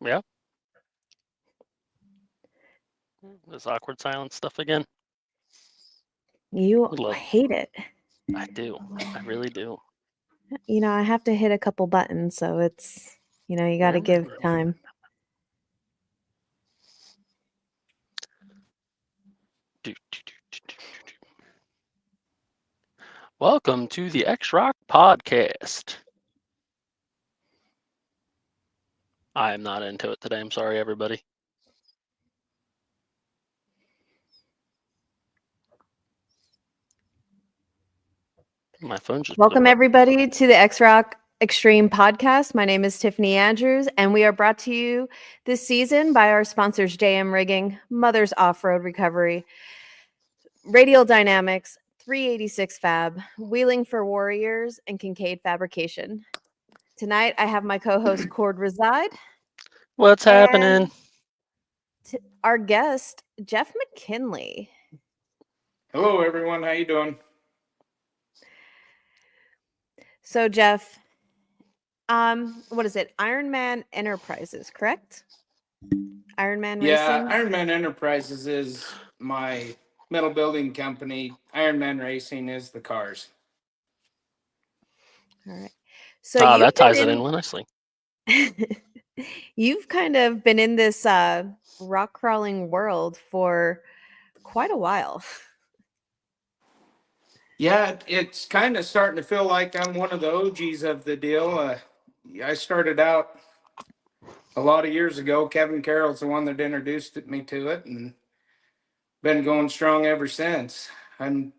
Yeah. This awkward silence stuff again. You Love. hate it. I do. I really do. I have to hit a couple buttons, so it's, you got to give time. Welcome to the X-Rock Podcast. I am not into it today. I'm sorry, everybody. My phone just blew Welcome, up. everybody, to the X-Rock Extreme Podcast. My name is Tiffany Andrews, and we are brought to you this season by our sponsors, JM Rigging, Mother's Off-Road Recovery, Radial Dynamics, 386 Fab, Wheeling for Warriors, and Kincaid Fabrication. Tonight, I have my co-host, Cord Reside. What's happening? Our guest, Jeff McKinlay. Hello, everyone. How you doing? So, Jeff, what is it? Ironman Enterprises, correct? Ironman Racing? Ironman Enterprises is my metal building company. Ironman Racing is the cars. All right. So that ties it in nicely. You've kind of been in this rock crawling world for quite a while. Yeah, it's kind of starting to feel like I'm one of the OGs of the deal. I started out a lot of years ago. Kevin Carroll's the one that introduced me to it, and been going strong ever since. I'm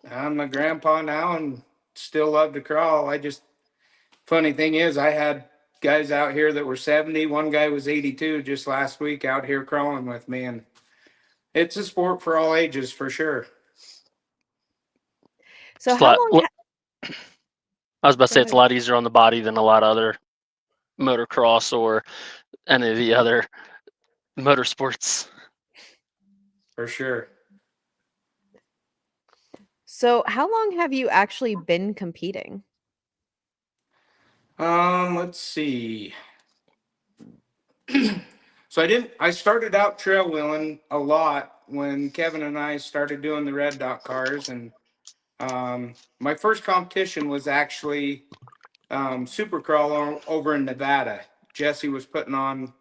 a grandpa now and still love to crawl. Funny thing is, I had guys out here that were 70. One guy was 82 just last week out here crawling with me, and it's a sport for all ages for sure. So how long? I was about to say it's a lot easier on the body than a lot of other motocross or any of the other motorsports. For sure. So how long have you actually been competing? Let's see. So I started out trail wheeling a lot when Kevin and I started doing the red dot cars, and my first competition was actually Supercrawl over in Nevada. Jesse was putting on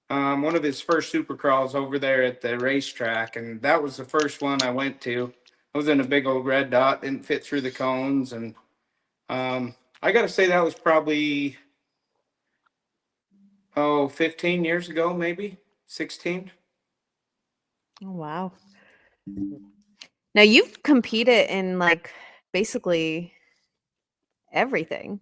one of his first Supercrawls over there at the racetrack, and that was the first one I went to. I was in a big old red dot, didn't fit through the cones, and I got to say that was probably 15 years ago, maybe 16. Oh, wow. Now you've competed in like basically everything.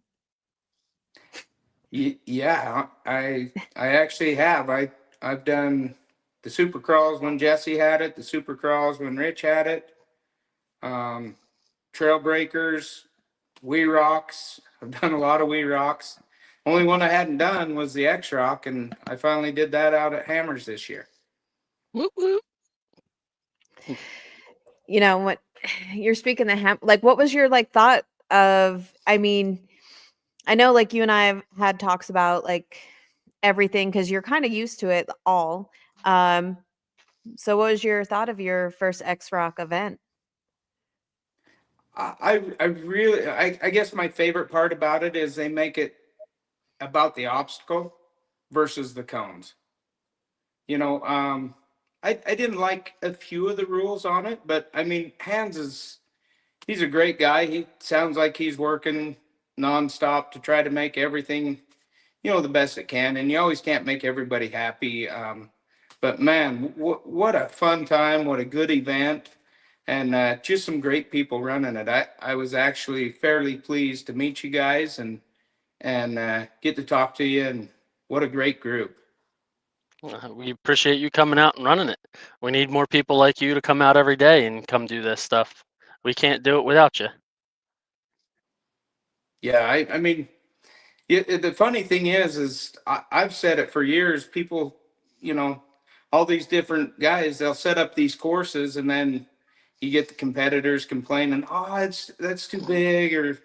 Yeah, I actually have. I've done the Supercrawls when Jesse had it, the Supercrawls when Rich had it, Trail Breakers, Wee Rocks. I've done a lot of Wee Rocks. Only one I hadn't done was the X Rock, and I finally did that out at Hammers this year. Whoop, whoop. What you're speaking like what was your like thought of, I mean, I know like you and I have had talks about like everything because you're kind of used to it all. So what was your thought of your first X Rock event? I really, I guess my favorite part about it is they make it about the obstacle versus the cones. I didn't like a few of the rules on it, but I mean, he's a great guy. He sounds like he's working nonstop to try to make everything, the best it can. And you always can't make everybody happy. But man, what a fun time. What a good event. And just some great people running it. I was actually fairly pleased to meet you guys and get to talk to you. And what a great group. We appreciate you coming out and running it. We need more people like you to come out every day and come do this stuff. We can't do it without you. Yeah, I mean, the funny thing is I've said it for years. People, all these different guys, they'll set up these courses, and then you get the competitors complaining, "Oh, that's too big," or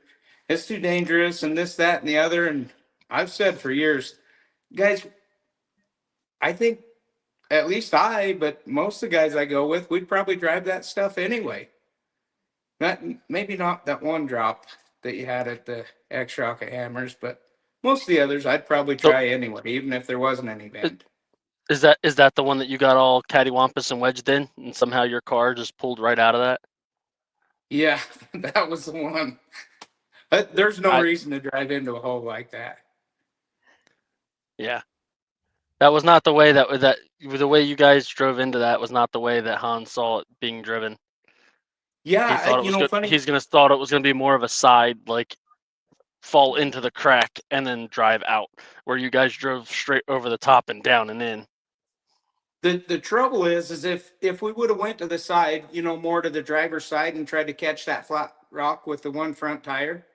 "It's too dangerous," and this, that, and the other. And I've said for years, guys, I think at least but most of the guys I go with, we'd probably drive that stuff anyway. Maybe not that one drop that you had at the X Rocket Hammers, but most of the others I'd probably So try anyway, even if there wasn't any i- bend. is that the one that you got all cattywampus and wedged in, and somehow your car just pulled right out of that? Yeah, that was the one. There's no I reason to drive into a hole like that. Yeah, that was not the way that the way you guys drove into that was not the way that Han saw it being driven. He Yeah, thought it was good. funny. He's gonna thought it was gonna be more of a side, like fall into the crack and then drive out, where you guys drove straight over the top and down and in. The trouble is if we would have went to the side, more to the driver's side and tried to catch that flat rock with the one front tire,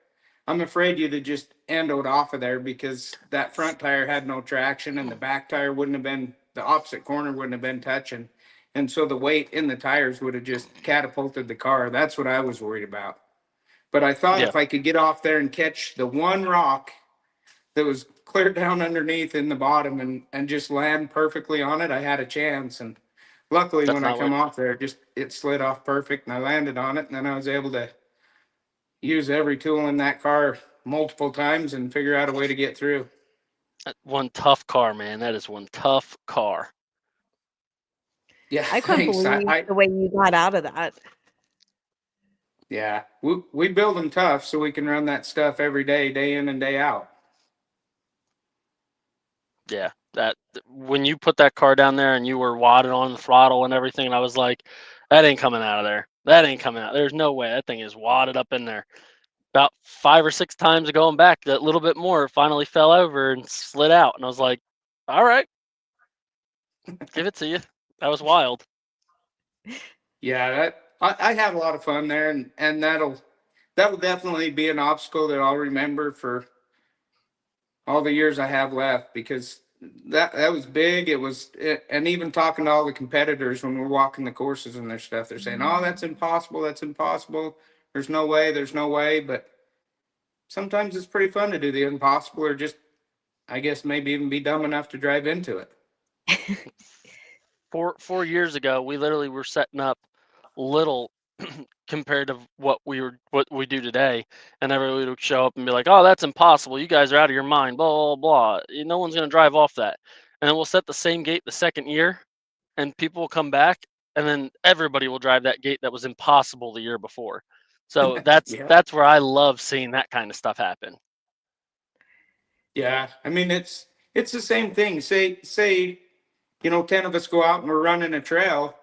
I'm afraid you'd have just endoed off of there because that front tire had no traction and the back tire wouldn't have been, the opposite corner wouldn't have been touching. And so the weight in the tires would have just catapulted the car. That's what I was worried about. But I thought Yeah, if I could get off there and catch the one rock that was clear down underneath in the bottom and just land perfectly on it, I had a chance. And luckily, that's when I not what. come off there, just it slid off perfect and I landed on it. And then I was able to use every tool in that car multiple times and figure out a way to get through. One tough car, man. That is one tough car. Yeah, I couldn't thanks. believe the way you got out of that. Yeah, we build them tough so we can run that stuff every day, day in and day out. Yeah, that when you put that car down there and you were wadded on the throttle and everything, and I was like, that ain't coming out of there. That ain't coming out. There's no way. That thing is wadded up in there. About 5 or 6 times going back, that little bit more finally fell over and slid out. And I was like, all right, give it to you. That was wild. Yeah, I had a lot of fun there, and that'll definitely be an obstacle that I'll remember for all the years I have left because that was big. It was, and even talking to all the competitors when we're walking the courses and their stuff, they're saying, "Oh, that's impossible. That's impossible. There's no way. There's no way." But sometimes it's pretty fun to do the impossible, or just, I guess, maybe even be dumb enough to drive into it. 4 years ago, we literally were setting up little compared to what we do today, and everybody would show up and be like, "Oh, that's impossible. You guys are out of your mind." Blah blah blah. No one's gonna drive off that. And then we'll set the same gate the second year, and people will come back, and then everybody will drive that gate that was impossible the year before. So that's Yeah, that's where I love seeing that kind of stuff happen. yeah. I mean, it's the same thing. Say 10 of us go out and we're running a trail.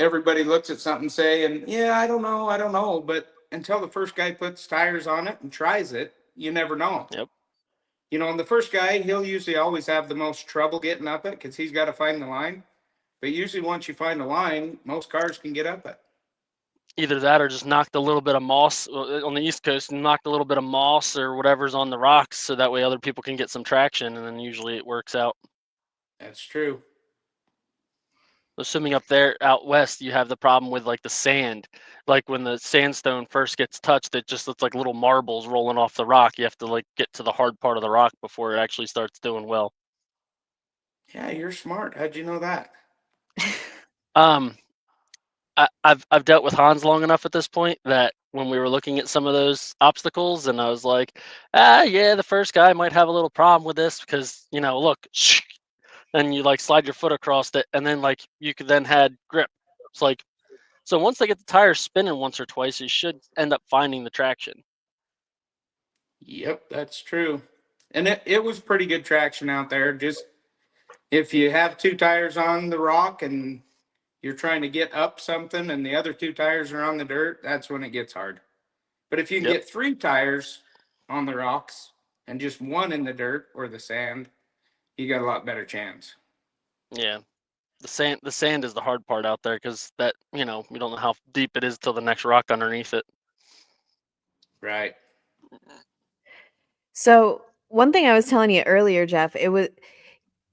Everybody looks at something saying, "Yeah, I don't know." But until the first guy puts tires on it and tries it, you never know. Yep. And the first guy, he'll usually always have the most trouble getting up it because he's got to find the line. But usually, once you find the line, most cars can get up it. Either that or just knocked a little bit of moss on the East Coast and knocked a little bit of moss or whatever's on the rocks so that way other people can get some traction, and then usually it works out. That's true. Assuming up there out west you have the problem with like the sand, like when the sandstone first gets touched it just looks like little marbles rolling off the rock. You have to like get to the hard part of the rock before it actually starts doing well. Yeah, you're smart. How'd you know that? um I've dealt with Hans long enough at this point that when we were looking at some of those obstacles, and I was like, yeah, the first guy might have a little problem with this because look, and you like slide your foot across it, and then like you could then had grip. It's like, so once they get the tires spinning once or twice, you should end up finding the traction. Yep, that's true. And it was pretty good traction out there. Just if you have two tires on the rock and you're trying to get up something and the other two tires are on the dirt, that's when it gets hard. But if you can Yep. get three tires on the rocks and just one in the dirt or the sand, you got a lot better chance. Yeah. The sand is the hard part out there because that we don't know how deep it is till the next rock underneath it. Right. So one thing I was telling you earlier, Jeff, it was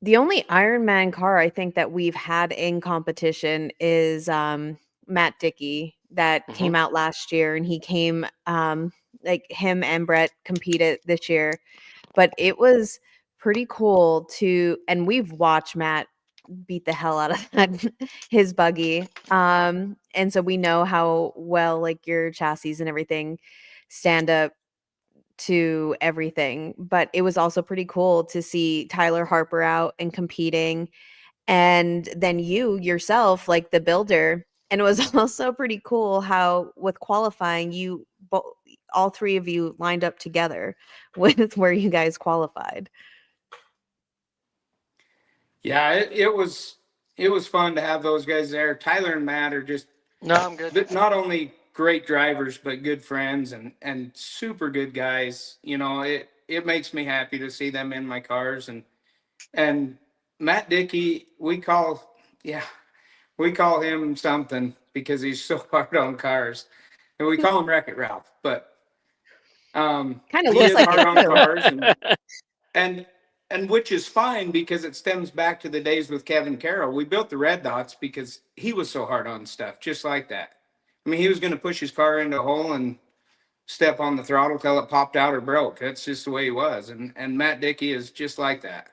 the only Ironman car I think that we've had in competition is Matt Dickey that Hmm. came out last year, and he came like him and Brett competed this year, but it was pretty cool to, and we've watched Matt beat the hell out of his buggy. And so we know how well like your chassis and everything stand up to everything. But it was also pretty cool to see Tyler Harper out and competing, and then you yourself, like the builder. And it was also pretty cool how with qualifying, all three of you lined up together with where you guys qualified. Yeah, it was fun to have those guys there. Tyler and Matt are just No, I'm good. not only great drivers but good friends and super good guys. You know, it makes me happy to see them in my cars. And Matt Dickey, we call him something because he's so hard on cars, and we call him Wreck-It Ralph. But Kind of he looks is like hard it on too. cars, and and which is fine because it stems back to the days with Kevin Carroll. We built the red dots because he was so hard on stuff, just like that. I mean, he was going to push his car into a hole and step on the throttle till it popped out or broke. That's just the way he was. And Matt Dickey is just like that.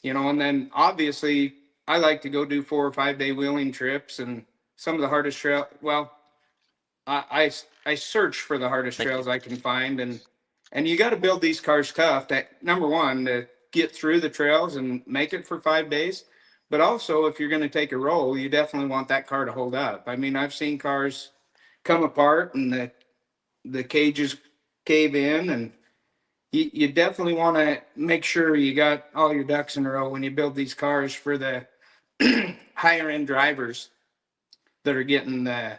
You know, and then obviously I like to go do 4 or 5 day wheeling trips, and some of the hardest trail. Well, I search for the hardest Thank you. trails I can find, and you got to build these cars tough. That number one, to get through the trails and make it for 5 days. But also, if you're going to take a roll, you definitely want that car to hold up. I mean, I've seen cars come apart and the cages cave in, and you definitely want to make sure you got all your ducks in a row when you build these cars for the higher end drivers that are getting the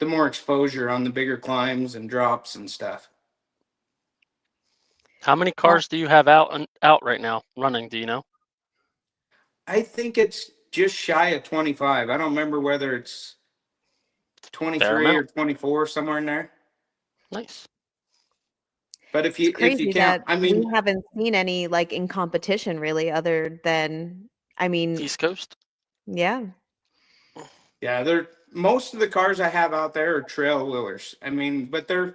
more exposure on the bigger climbs and drops and stuff. How many Well, cars do you have out right now running? Do you know? I think it's just shy of 25. I don't remember whether it's Fair 23 or amount. 24, somewhere in there. Nice. But it's if you crazy count, that I we mean, haven't seen any like in competition really, other than, I mean, East Coast. yeah. yeah, they're most of the cars I have out there are trail wheelers. I mean, but they're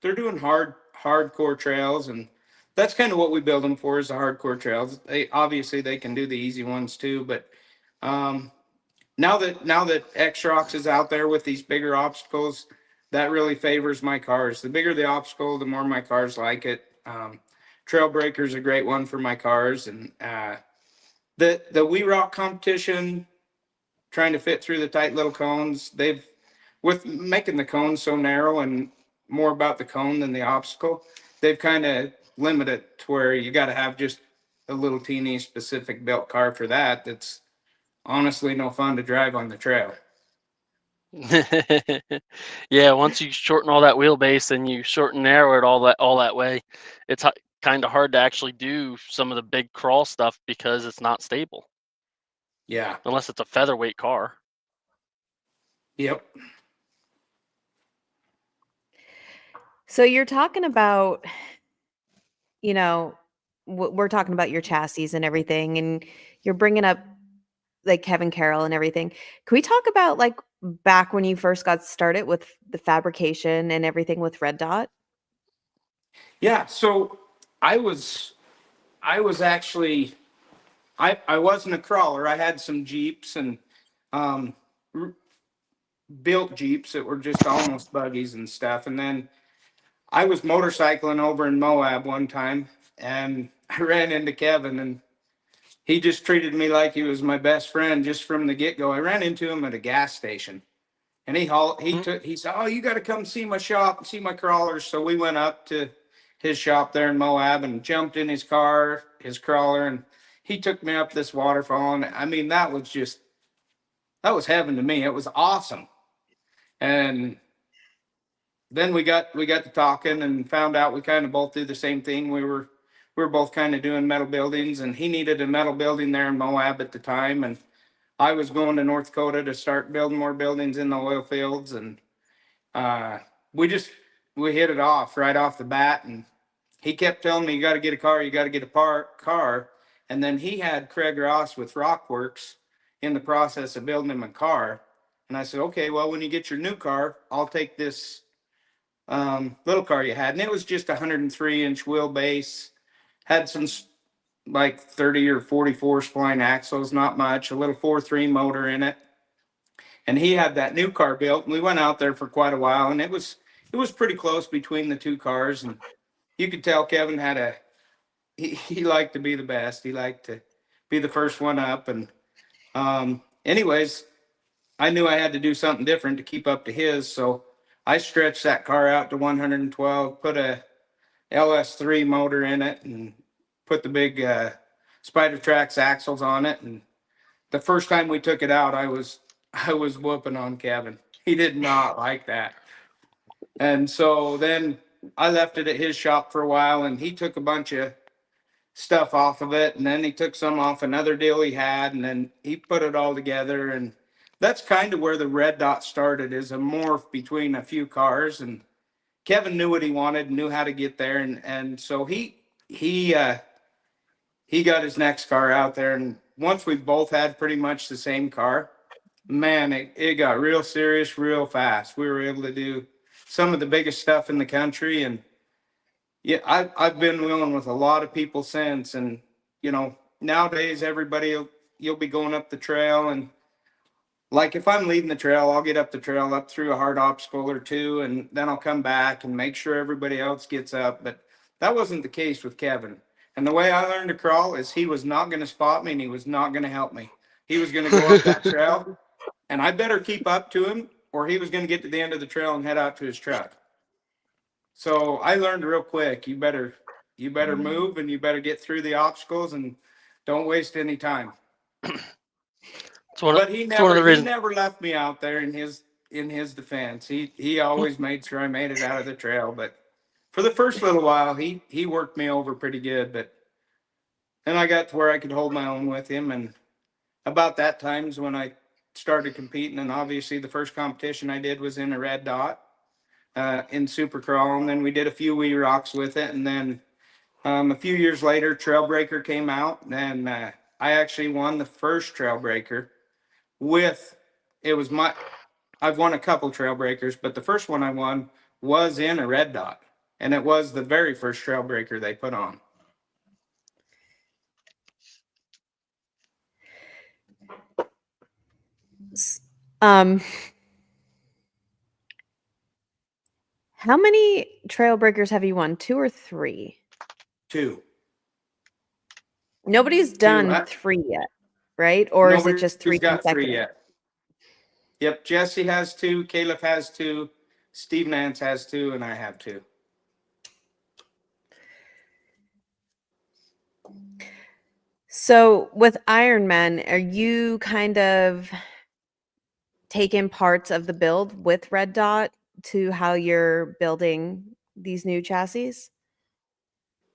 doing hardcore trails, and that's kind of what we build them for, is the hardcore trails. They obviously they can do the easy ones too, but um, now that X-Rocks is out there with these bigger obstacles, that really favors my cars. The bigger the obstacle, the more my cars like it. Trailbreaker is a great one for my cars, and the We Rock competition, trying to fit through the tight little cones. They've with making the cone so narrow and more about the cone than the obstacle. They've kind of limited it to where you got to have just a little teeny specific built car for that. That's honestly no fun to drive on the trail. Yeah, once you shorten all that wheelbase and you shorten narrow it all that way, it's kind of hard to actually do some of the big crawl stuff because it's not stable Yeah. unless it's a featherweight car. Yep. So you're talking about, you know, we're talking about your chassis and everything, and you're bringing up like Kevin Carroll and everything. Can we talk about like back when you first got started with the fabrication and everything with Red Dot? Yeah. So I was I was actually I wasn't a crawler. I had some Jeeps and um, built Jeeps that were just almost buggies and stuff. And then I was motorcycling over in Moab one time, and I ran into Kevin, and he just treated me like he was my best friend just from the get go. I ran into him at a gas station, and Mm. he said, "Oh, you got to come see my shop and see my crawlers." So we went up to his shop there in Moab and jumped in his car, his crawler, and he took me up this waterfall. And I mean, that was heaven to me. It was awesome. And then we got to talking and found out we kind of both do the same thing. We were both kind of doing metal buildings, and he needed a metal building there in Moab at the time, and I was going to North Dakota to start building more buildings in the oil fields, and uh, we just we hit it off right off the bat. And he kept telling me, "You got to get a car, you got to get a car." And then he had Craig Ross with Rockworks in the process of building him a car, and I said, "Okay, well, when you get your new car, I'll take this little car you had." And it was just a 103-inch wheelbase, had some like 30 or 44 spline axles, not much, a little 4.3 motor in it. And he had that new car built, and we went out there for quite a while, and it was pretty close between the two cars, and you could tell Kevin had he liked to be the best. He liked to be the first one up. And anyways, I knew I had to do something different to keep up to his, so I stretched that car out to 112, put a LS3 motor in it, and put the big Spider Trax axles on it. And the first time we took it out, I was whooping on Kevin. He did not like that. And so then I left it at his shop for a while, and he took a bunch of stuff off of it, and then he took some off another deal he had, and then he put it all together. And that's kind of where the red dot started, is a morph between a few cars. And Kevin knew what he wanted, knew how to get there, and so he got his next car out there. And once we both had pretty much the same car, man, it got real serious real fast. We were able to do some of the biggest stuff in the country. And yeah, I've been wheeling with a lot of people since. And nowadays you'll be going up the trail, and like if I'm leading the trail, I'll get up the trail up through a hard obstacle or two, and then I'll come back and make sure everybody else gets up. But that wasn't the case with Kevin. And the way I learned to crawl is he was not going to spot me, and he was not going to help me. He was going to go up that trail, and I better keep up to him, or he was going to get to the end of the trail and head out to his truck. So I learned real quick, you better move, and you better get through the obstacles, and don't waste any time. But he never left me out there. In his defense, he always made sure I made it out of the trail. But for the first little while, he worked me over pretty good. But then I got to where I could hold my own with him, and about that time is when I started competing. And obviously the first competition I did was in a red dot in Supercrawl, and then we did a few wee rocks with it. And then a few years later, Trailbreaker came out, and I actually won the first Trailbreaker. I've won a couple Trailbreakers, but the first one I won was in a red dot, and it was the very first Trailbreaker they put on. How many Trailbreakers have you won? 2 or 3? 2. Nobody's done 3 yet, right? Or is it just 3 got consecutive? 3 yet. Yep, Jesse has 2, Caleb has 2, Steve Nance has 2, and I have 2. So with Ironman, are you kind of taking parts of the build with Red Dot to how you're building these new chassis?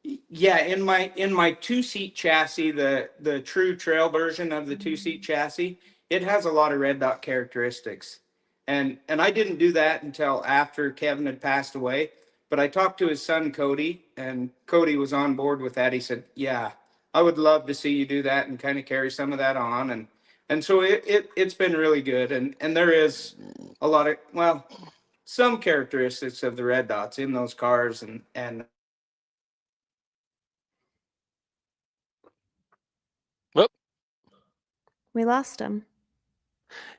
Yeah, in my 2-seat chassis, the true trail version of the 2-seat chassis, it has a lot of red dot characteristics. And I didn't do that until after Kevin had passed away. But I talked to his son Cody, and Cody was on board with that. He said, "Yeah, I would love to see you do that and kind of carry some of that on." And so it's been really good. And there is a lot of, well, some characteristics of the red dots in those cars. And Whoop. We lost him.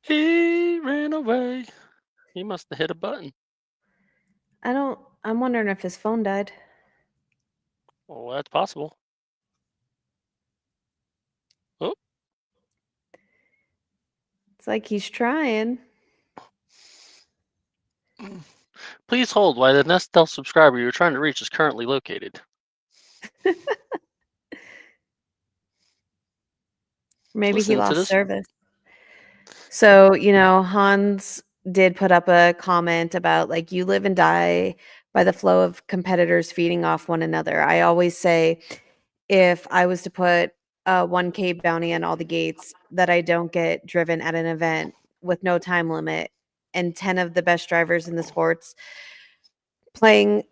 He ran away. He must have hit a button. I'm wondering if his phone died. Well, that's possible. Oh. It's like he's trying. Please hold while the Nestel subscriber you're trying to reach is currently located. Maybe he lost service. So, Hans did put up a comment about like you live and die by the flow of competitors feeding off one another. I always say if I was to put a 1K bounty on all the gates that I don't get driven at an event with no time limit, and 10 of the best drivers in the sports playing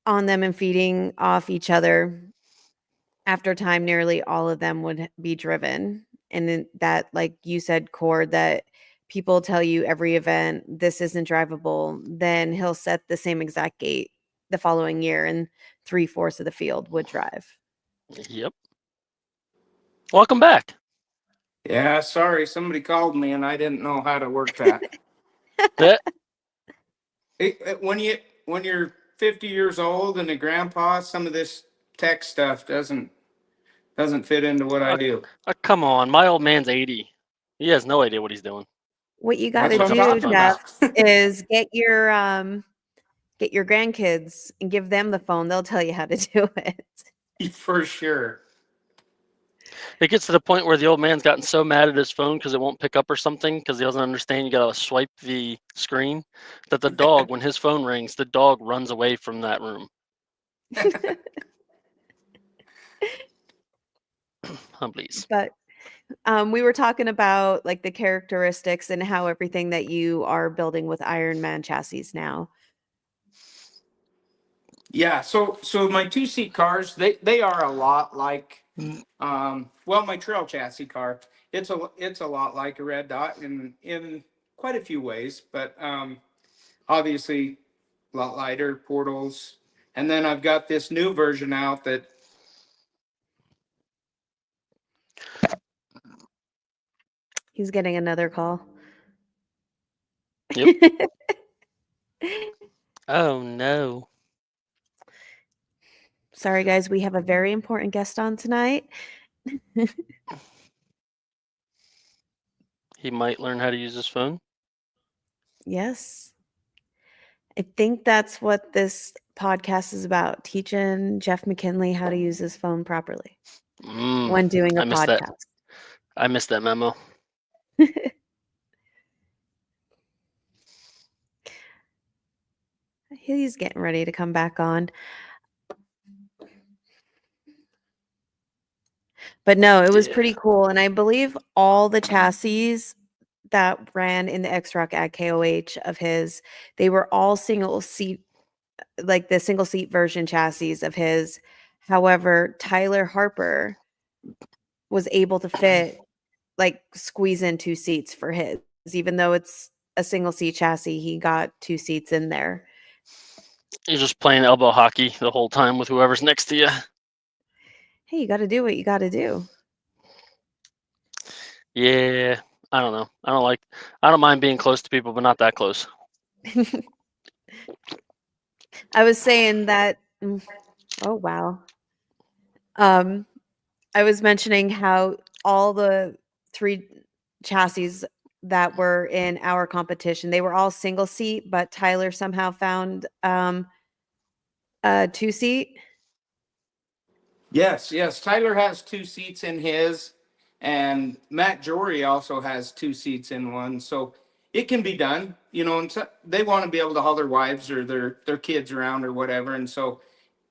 on them and feeding off each other, after time, nearly all of them would be driven. And then that, like you said, Cord, that people tell you every event, this isn't drivable, then he'll set the same exact gate the following year, and 3/4 of the field would drive. Yep. Welcome back. Yeah, sorry, somebody called me and I didn't know how to work that. That When you're 50 years old and a grandpa, some of this tech stuff doesn't fit into what I do. come on, my old man's 80. He has no idea what he's doing. What you got That's to what I'm do, talking Jeff, about. is get your grandkids and give them the phone. They'll tell you how to do it. For sure. It gets to the point where the old man's gotten so mad at his phone because it won't pick up or something because he doesn't understand you gotta swipe the screen, that the dog, when his phone rings, the dog runs away from that room. Please. But we were talking about like the characteristics and how everything that you are building with Iron Man chassis now. Yeah, so my 2-seat cars, they are a lot like well, my trail chassis car. It's a lot like a Red Dot in quite a few ways, but obviously a lot lighter portals. And then I've got this new version out that He's getting another call. Yep. Oh no. Sorry, guys. We have a very important guest on tonight. He might learn how to use his phone. Yes. I think that's what this podcast is about, teaching Jeff McKinlay how to use his phone properly when doing a I missed that. podcast. I missed that memo. He's getting ready to come back on. But no, it was pretty cool. And I believe all the chassis that ran in the X-Rock at KOH of his, they were all single seat, like the single seat version chassis of his. However, Tyler Harper was able to fit, like, squeeze in 2 seats for his. Even though it's a single seat chassis, he got 2 seats in there. You're just playing elbow hockey the whole time with whoever's next to you. Hey, you got to do what you got to do. Yeah, I don't know. I don't mind being close to people, but not that close. I was saying that. Oh wow. I was mentioning how all the 3 chassis that were in our competition, they were all single seat, but Tyler somehow found a 2-seat. yes, Tyler has 2 seats in his, and Matt Jory also has 2 seats in one. So it can be done, and so they want to be able to haul their wives or their kids around or whatever. And so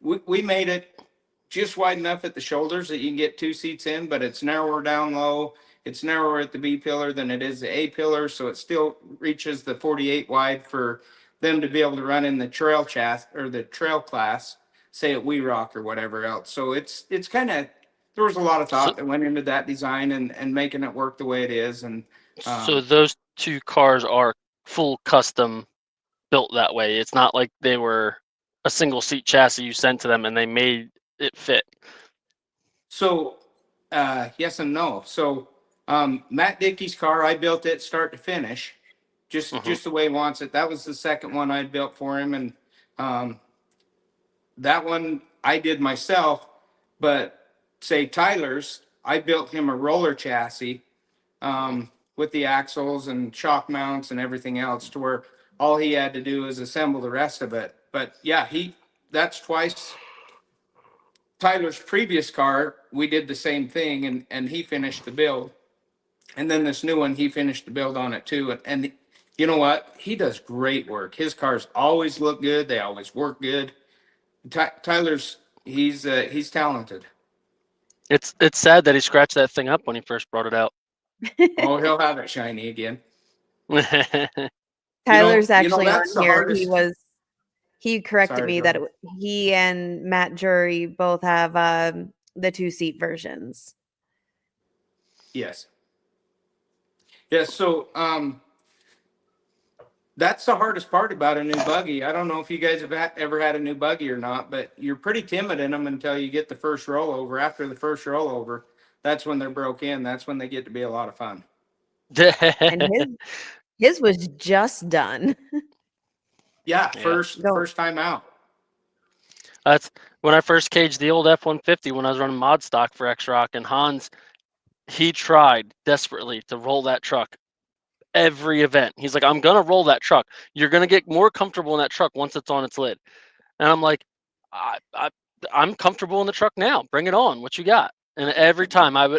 we made it just wide enough at the shoulders that you can get 2 seats in, but it's narrower down low. It's narrower at the B pillar than it is the A pillar, so it still reaches the 48 wide for them to be able to run in the trail or the trail class, say at We Rock or whatever else. So it's kind of, there was a lot of So, thought that went into that design and making it work the way it is. And so those 2 cars are full custom built that way. It's not like they were a single seat chassis you sent to them and they made it fit. so yes and no. So Matt Dickey's car, I built it start to finish, just the way he wants it. That was the second one I built for him, and that one I did myself. But say Tyler's, I built him a roller chassis with the axles and shock mounts and everything else, to where all he had to do is assemble the rest of it. But yeah, that's twice. Tyler's previous car, we did the same thing, and he finished the build. And then this new one, he finished the build on it too. And you know what? He does great work. His cars always look good. They always work good. Tyler's, he's talented. It's sad that he scratched that thing up when he first brought it out. Oh, he'll have it shiny again. Tyler's actually that's on the here. hardest. He corrected Sorry, me that he and Matt Jury both have the 2-seat versions. Yes. Yes. So that's the hardest part about a new buggy. I don't know if you guys have ever had a new buggy or not, but you're pretty timid in them until you get the first rollover. After the first rollover, that's when they're broke in. That's when they get to be a lot of fun. And his was just done. Yeah, Yeah. first time out. That's when I first caged the old F-150 when I was running mod stock for X-Rock, and Hans, he tried desperately to roll that truck every event. He's like, I'm gonna roll that truck. You're gonna get more comfortable in that truck once it's on its lid. And I'm like, I, I I'm comfortable in the truck now. Bring it on. What you got? And every time I'd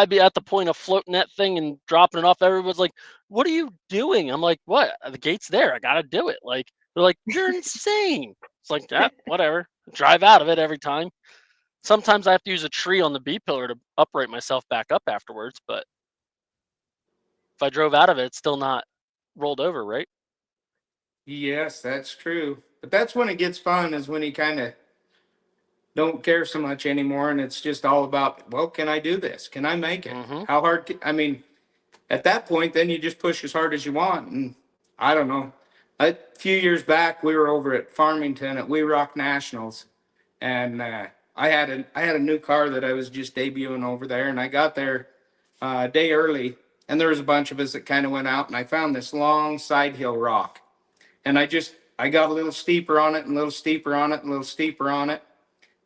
be at the point of floating that thing and dropping it off. Everyone's like, "What are you doing?" I'm like, "What? The gate's there. I gotta do it." Like they're like, "You're insane." It's like, yeah, whatever. Drive out of it every time. Sometimes I have to use a tree on the B pillar to upright myself back up afterwards. But if I drove out of it, it's still not rolled over, right? Yes, that's true. But that's when it gets fun, is when you kind of don't care so much anymore, and it's just all about, well, can I do this? Can I make it? Mm-hmm. How hard? I mean, at that point, then you just push as hard as you want. And I don't know. A few years back, we were over at Farmington at We Rock Nationals, and I had a new car that I was just debuting over there, and I got there a day early, and there was a bunch of us that kind of went out, and I found this long side hill rock, and I got a little steeper on it, and a little steeper on it, and a little steeper on it,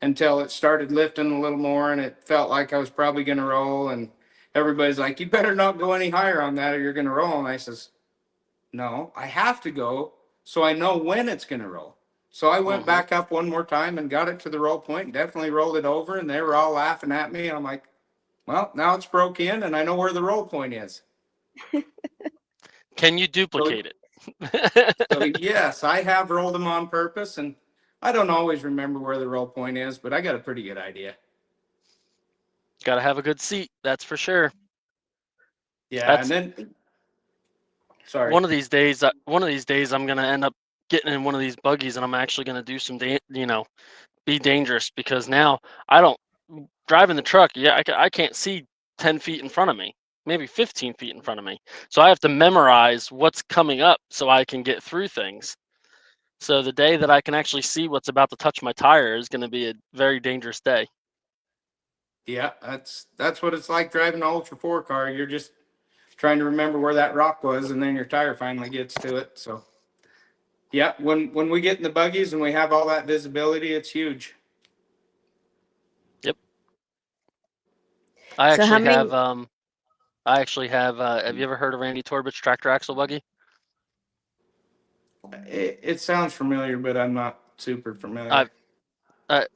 until it started lifting a little more, and it felt like I was probably going to roll. And everybody's like, "You better not go any higher on that, or you're going to roll." And I says, "No, I have to go so I know when it's going to roll." So I went Mm-hmm. back up one more time and got it to the roll point, and definitely rolled it over, and they were all laughing at me. I'm like, well, now it's broke in, and I know where the roll point is. Can you So, duplicate it? so yes, I have rolled them on purpose, and I don't always remember where the roll point is, but I got a pretty good idea. Got to have a good seat, that's for sure. Yeah, and That's then sorry. one of these days. One of these days, I'm gonna end up getting in one of these buggies, and I'm actually gonna do some, be dangerous because now I don't driving the truck. Yeah, I can't see 10 feet in front of me, maybe 15 feet in front of me. So I have to memorize what's coming up so I can get through things. So the day that I can actually see what's about to touch my tire is going to be a very dangerous day. Yeah, that's what it's like driving an Ultra 4 car. You're just trying to remember where that rock was, and then your tire finally gets to it. So, yeah, when we get in the buggies and we have all that visibility, it's huge. Yep. I So how actually many have have you ever heard of Randy Torbich's tractor axle buggy? It sounds familiar, but I'm not super I've familiar.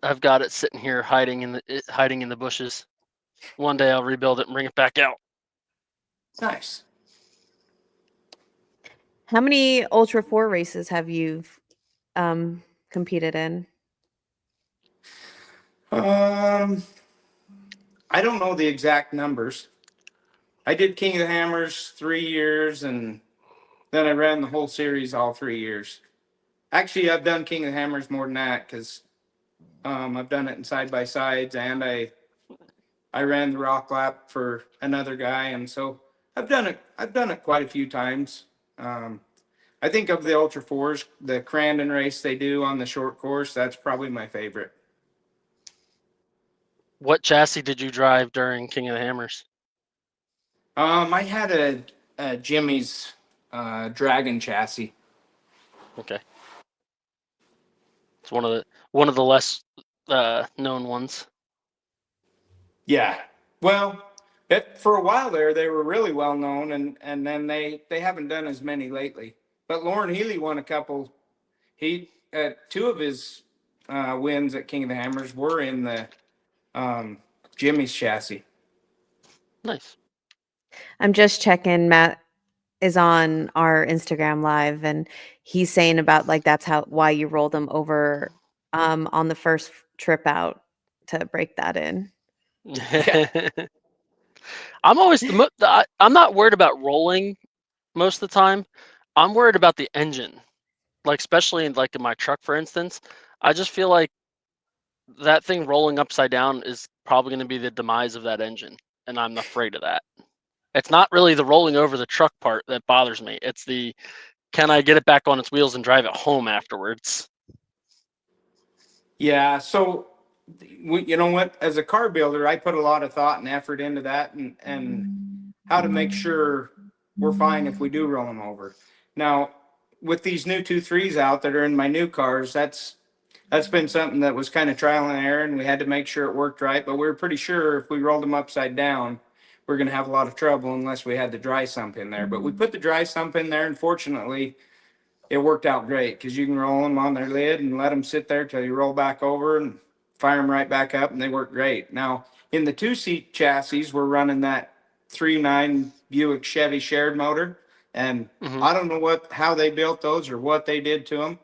I've got it sitting here hiding in the bushes. One day I'll rebuild it and bring it back out. Nice. how many Ultra 4 races have you competed in? Um, I don't know the exact numbers. I did King of the Hammers 3 years, and then I ran the whole series all 3 years. Actually, I've done King of the Hammers more than that, because I've done it in side by sides, and I ran the rock lap for another guy, and so I've done it. I've done it quite a few times. Um, I think of the Ultra Fours, the Crandon race they do on the short course. That's probably my favorite. What chassis did you drive during King of the Hammers? I had a Jimmy's Dragon chassis. Okay, it's one of the less known ones. Yeah. Well, for a while there, they were really well known, and then they haven't done as many lately. But Lauren Healy won a couple. He two of his wins at King of the Hammers were in the um, Jimmy's chassis. Nice. I'm just checking. Matt is on our Instagram live, and he's saying about like that's how why you rolled them over on the first trip out to break that in. Yeah. I'm always I'm not worried about rolling most of the time. I'm worried about the engine, like especially in my truck, for instance. I just feel like that thing rolling upside down is probably going to be the demise of that engine, and I'm afraid of that. It's not really the rolling over the truck part that bothers me. It's the can I get it back on its wheels and drive it home afterwards? Yeah. So you know what? As a car builder, I put a lot of thought and effort into that, and how to make sure we're fine if we do roll them over. Now, with these new 2.3s out that are in my new cars, that's been something that was kind of trial and error, and we had to make sure it worked right. But we were pretty sure if we rolled them upside down, we're going to have a lot of trouble unless we had the dry sump in there. But we put the dry sump in there, and fortunately, it worked out great because you can roll them on their lid and let them sit there till you roll back over and fire them right back up, and they work great. Now, in the 2-seat chassis, we're running that 3.9 Buick Chevy shared motor, and Hmm. I don't know how they built those or what they did to them.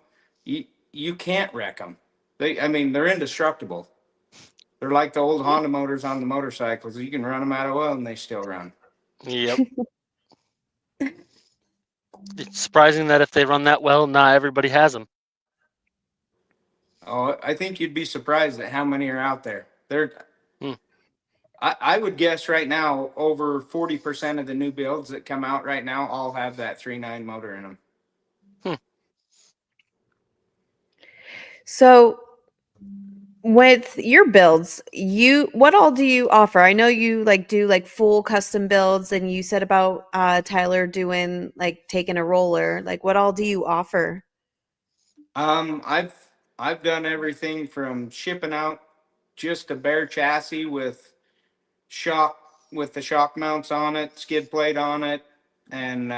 You can't wreck them. I mean, they're indestructible. They're like the old Honda motors on the motorcycles. You can run them out of oil and they still run. Yep. It's surprising that if they run that well, not everybody has them. Oh, I think you'd be surprised at how many are out there. Hmm. I would guess right now over 40% of the new builds that come out right now all have that 3.9 motor in them. Hmm. So with your builds, what all do you offer? I know you like do like full custom builds, and you said about Tyler doing like taking a roller. Like what all do you offer? I've done everything from shipping out just a bare chassis with shock with the shock mounts on it, skid plate on it, and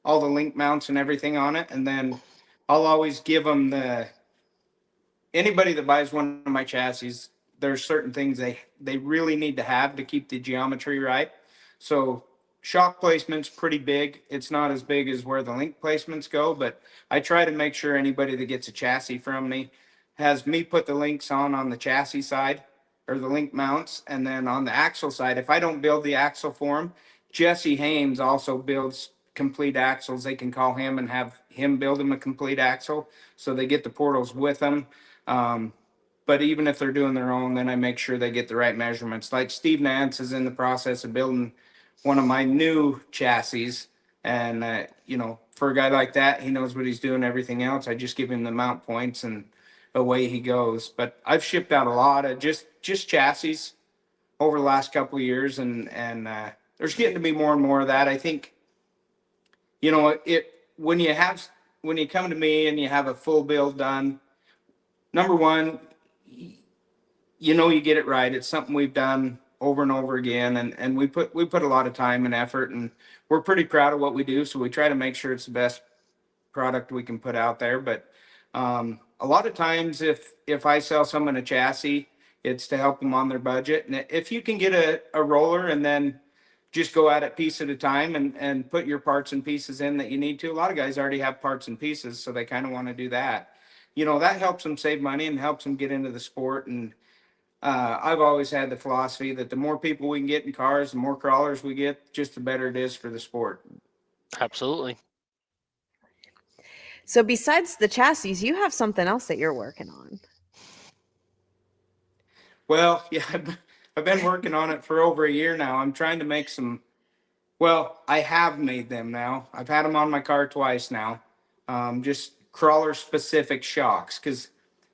all the link mounts and everything on it. And then I'll always give them anybody that buys one of my chassis. There's certain things they really need to have to keep the geometry right. So shock placement's pretty big. It's not as big as where the link placements go, but I try to make sure anybody that gets a chassis from me has me put the links on the chassis side or the link mounts, and then on the axle side, if I don't build the axle for them, Jesse Haynes also builds complete axles. They can call him and have him build them a complete axle, so they get the portals with them. Um, but even if they're doing their own, then I make sure they get the right measurements. Like Steve Nance is in the process of building one of my new chassis, and for a guy like that, he knows what he's doing. Everything else, I just give him the mount points and away he goes. But I've shipped out a lot of just chassis over the last couple of years, and there's getting to be more and more of that. I think it when you come to me and you have a full build done. Number one, you get it right. It's something we've done over and over again, and we put a lot of time and effort, and we're pretty proud of what we do. So we try to make sure it's the best product we can put out there. But a lot of times, if I sell someone a chassis, it's to help them on their budget. And if you can get a roller and then just go at it piece at a time and put your parts and pieces in that you need to. A lot of guys already have parts and pieces, so they kind of want to do that. That helps them save money and helps them get into the sport. And I've always had the philosophy that the more people we can get in cars, the more crawlers we get, just the better it is for the sport. Absolutely. So besides the chassis, you have something else that you're working on. Well, yeah, I've been working on it for over a year now. I'm trying to make some. Well, I have made them now. I've had them on my car twice now. Just crawler specific shocks. Because,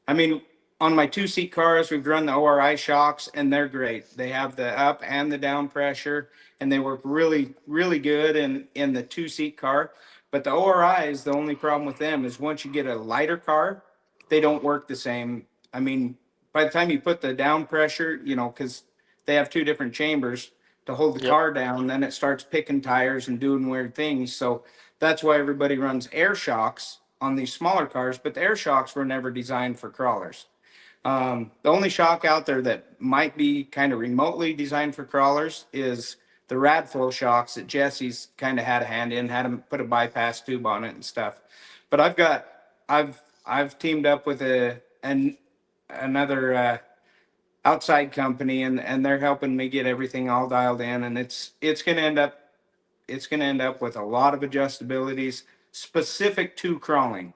I mean, on my 2-seat cars, we've run the ORI shocks, and they're great. They have the up and the down pressure, and they work really, really good in the 2-seat car. But the ORI is the only problem with them is once you get a lighter car, they don't work the same. I mean, by the time you put the down pressure, because they have two different chambers to hold the Yep. car down, then it starts picking tires and doing weird things. So that's why everybody runs air shocks on these smaller cars, but the air shocks were never designed for crawlers. The only shock out there that might be kind of remotely designed for crawlers is the Radflow shocks that Jesse's kind of had a hand in, had him put a bypass tube on it and stuff. But I've teamed up with another outside company, and they're helping me get everything all dialed in, and it's going to end up with a lot of adjustabilities specific to crawling.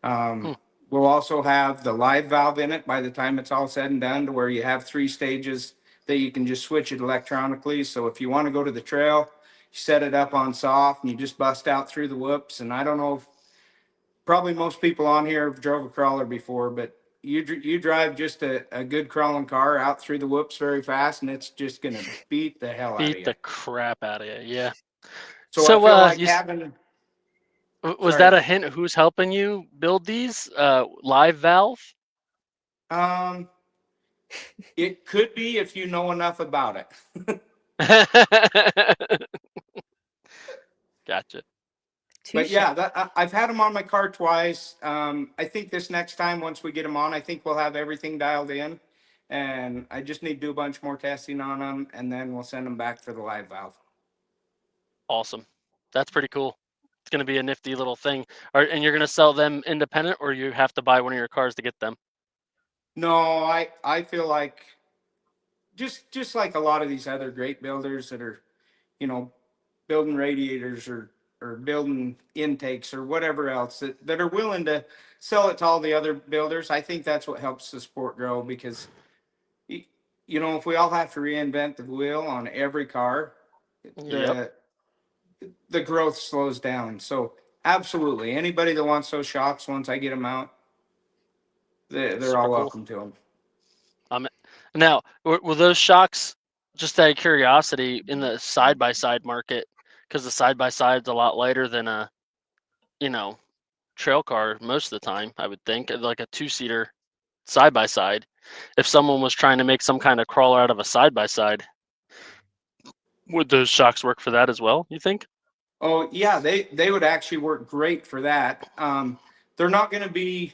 Hmm. We'll also have the live valve in it by the time it's all said and done, to where you have 3 stages that you can just switch it electronically. So if you want to go to the trail, you set it up on soft and you just bust out through the whoops. And I don't know if probably most people on here have drove a crawler before, but you drive just a good crawling car out through the whoops very fast, and it's just gonna beat the hell out Beat of you. the crap out of you. Yeah. So I So, feel like having was that sorry, a hint? Who's helping you build these? Live Valve. um, it could be if you know enough about it. Gotcha. But Touche. yeah, I've had them on my car twice. I think this next time, once we get them on, I think we'll have everything dialed in, and I just need to do a bunch more testing on them, and then we'll send them back for the live valve. Awesome. That's pretty cool. It's going to be a nifty little thing. And you're going to sell them independent, or you have to buy one of your cars to get them? No, I feel like just like a lot of these other great builders that are, you know, building radiators or building intakes or whatever else that are willing to sell it to all the other builders. I think that's what helps the sport grow because you know, if we all have to reinvent the wheel on every car, Yep. the growth slows down. So absolutely, anybody that wants those shocks, once I get them out, they're Super all cool. welcome to them. Now, were those shocks, just out of curiosity, in the side-by-side market? Because the side-by-side's a lot lighter than a, you know, trail car most of the time, I would think, like a two-seater side-by-side. If someone was trying to make some kind of crawler out of a side-by-side, would those shocks work for that as well, you think? Oh yeah, they would actually work great for that. They're not going to be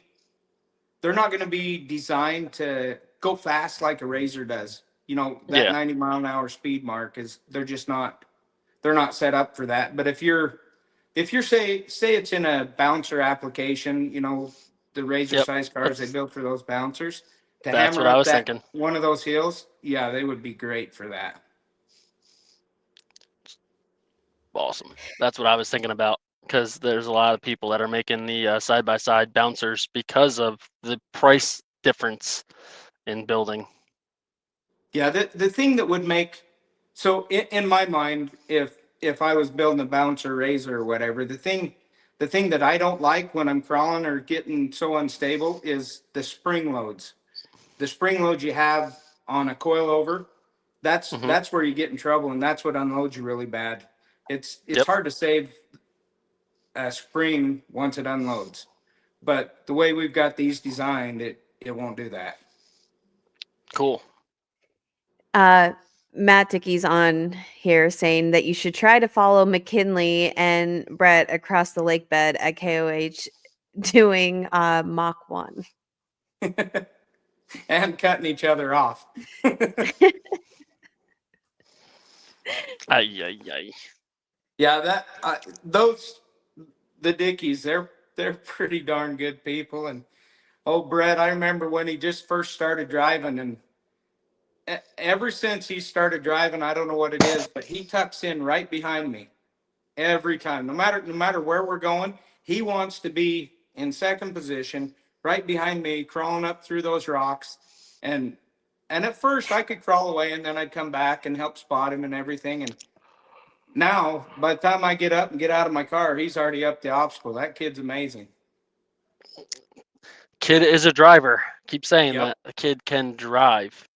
they're not going to be designed to go fast like a razor does. You know, that Yeah. 90-mile-an-hour speed mark is they're not set up for that. But if you're say it's in a bouncer application, you know, the razor Yep. size cars they built for those bouncers to That's what hammer I up was that thinking. one of those hills, yeah, they would be great for that. Awesome. That's what I was thinking about, because there's a lot of people that are making the side-by-side bouncers because of the price difference in building. Yeah, the thing that would make so in my mind, if I was building a bouncer razor or whatever, the thing that I don't like when I'm crawling or getting so unstable is the spring loads. The spring loads you have on a coilover, that's Hmm. that's where you get in trouble, and that's what unloads you really bad. It's Yep. hard to save a spring once it unloads, but the way we've got these designed, it won't do that. Cool. Matt Dickey's on here saying that you should try to follow McKinlay and Brett across the lake bed at KOH doing Mach 1. And cutting each other off. Ay, ay, ay. Yeah, those the Dickies, they're pretty darn good people. And oh, Brett, I remember when he just first started driving, and ever since he started driving, I don't know what it is, but he tucks in right behind me every time. No matter where we're going, he wants to be in second position, right behind me, crawling up through those rocks. And at first I could crawl away, and then I'd come back and help spot him and everything. And now, by the time I get up and get out of my car, he's already up the obstacle. That kid's amazing. Kid is a driver. Keep saying Yep. that. A kid can drive.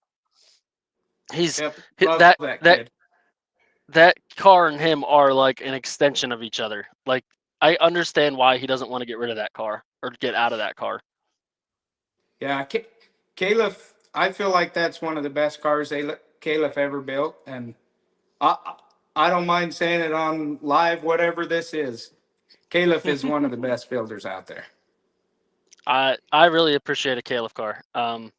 He's Yep. Love that that that kid. that car and him are like an extension of each other. Like, I understand why he doesn't want to get rid of that car or get out of that car. Yeah. Caleb, I feel like that's one of the best cars Caleb ever built. And I, I don't mind saying it on live, whatever this is. Caleb is one of the best builders out there. I really appreciate a Caliph car. I'm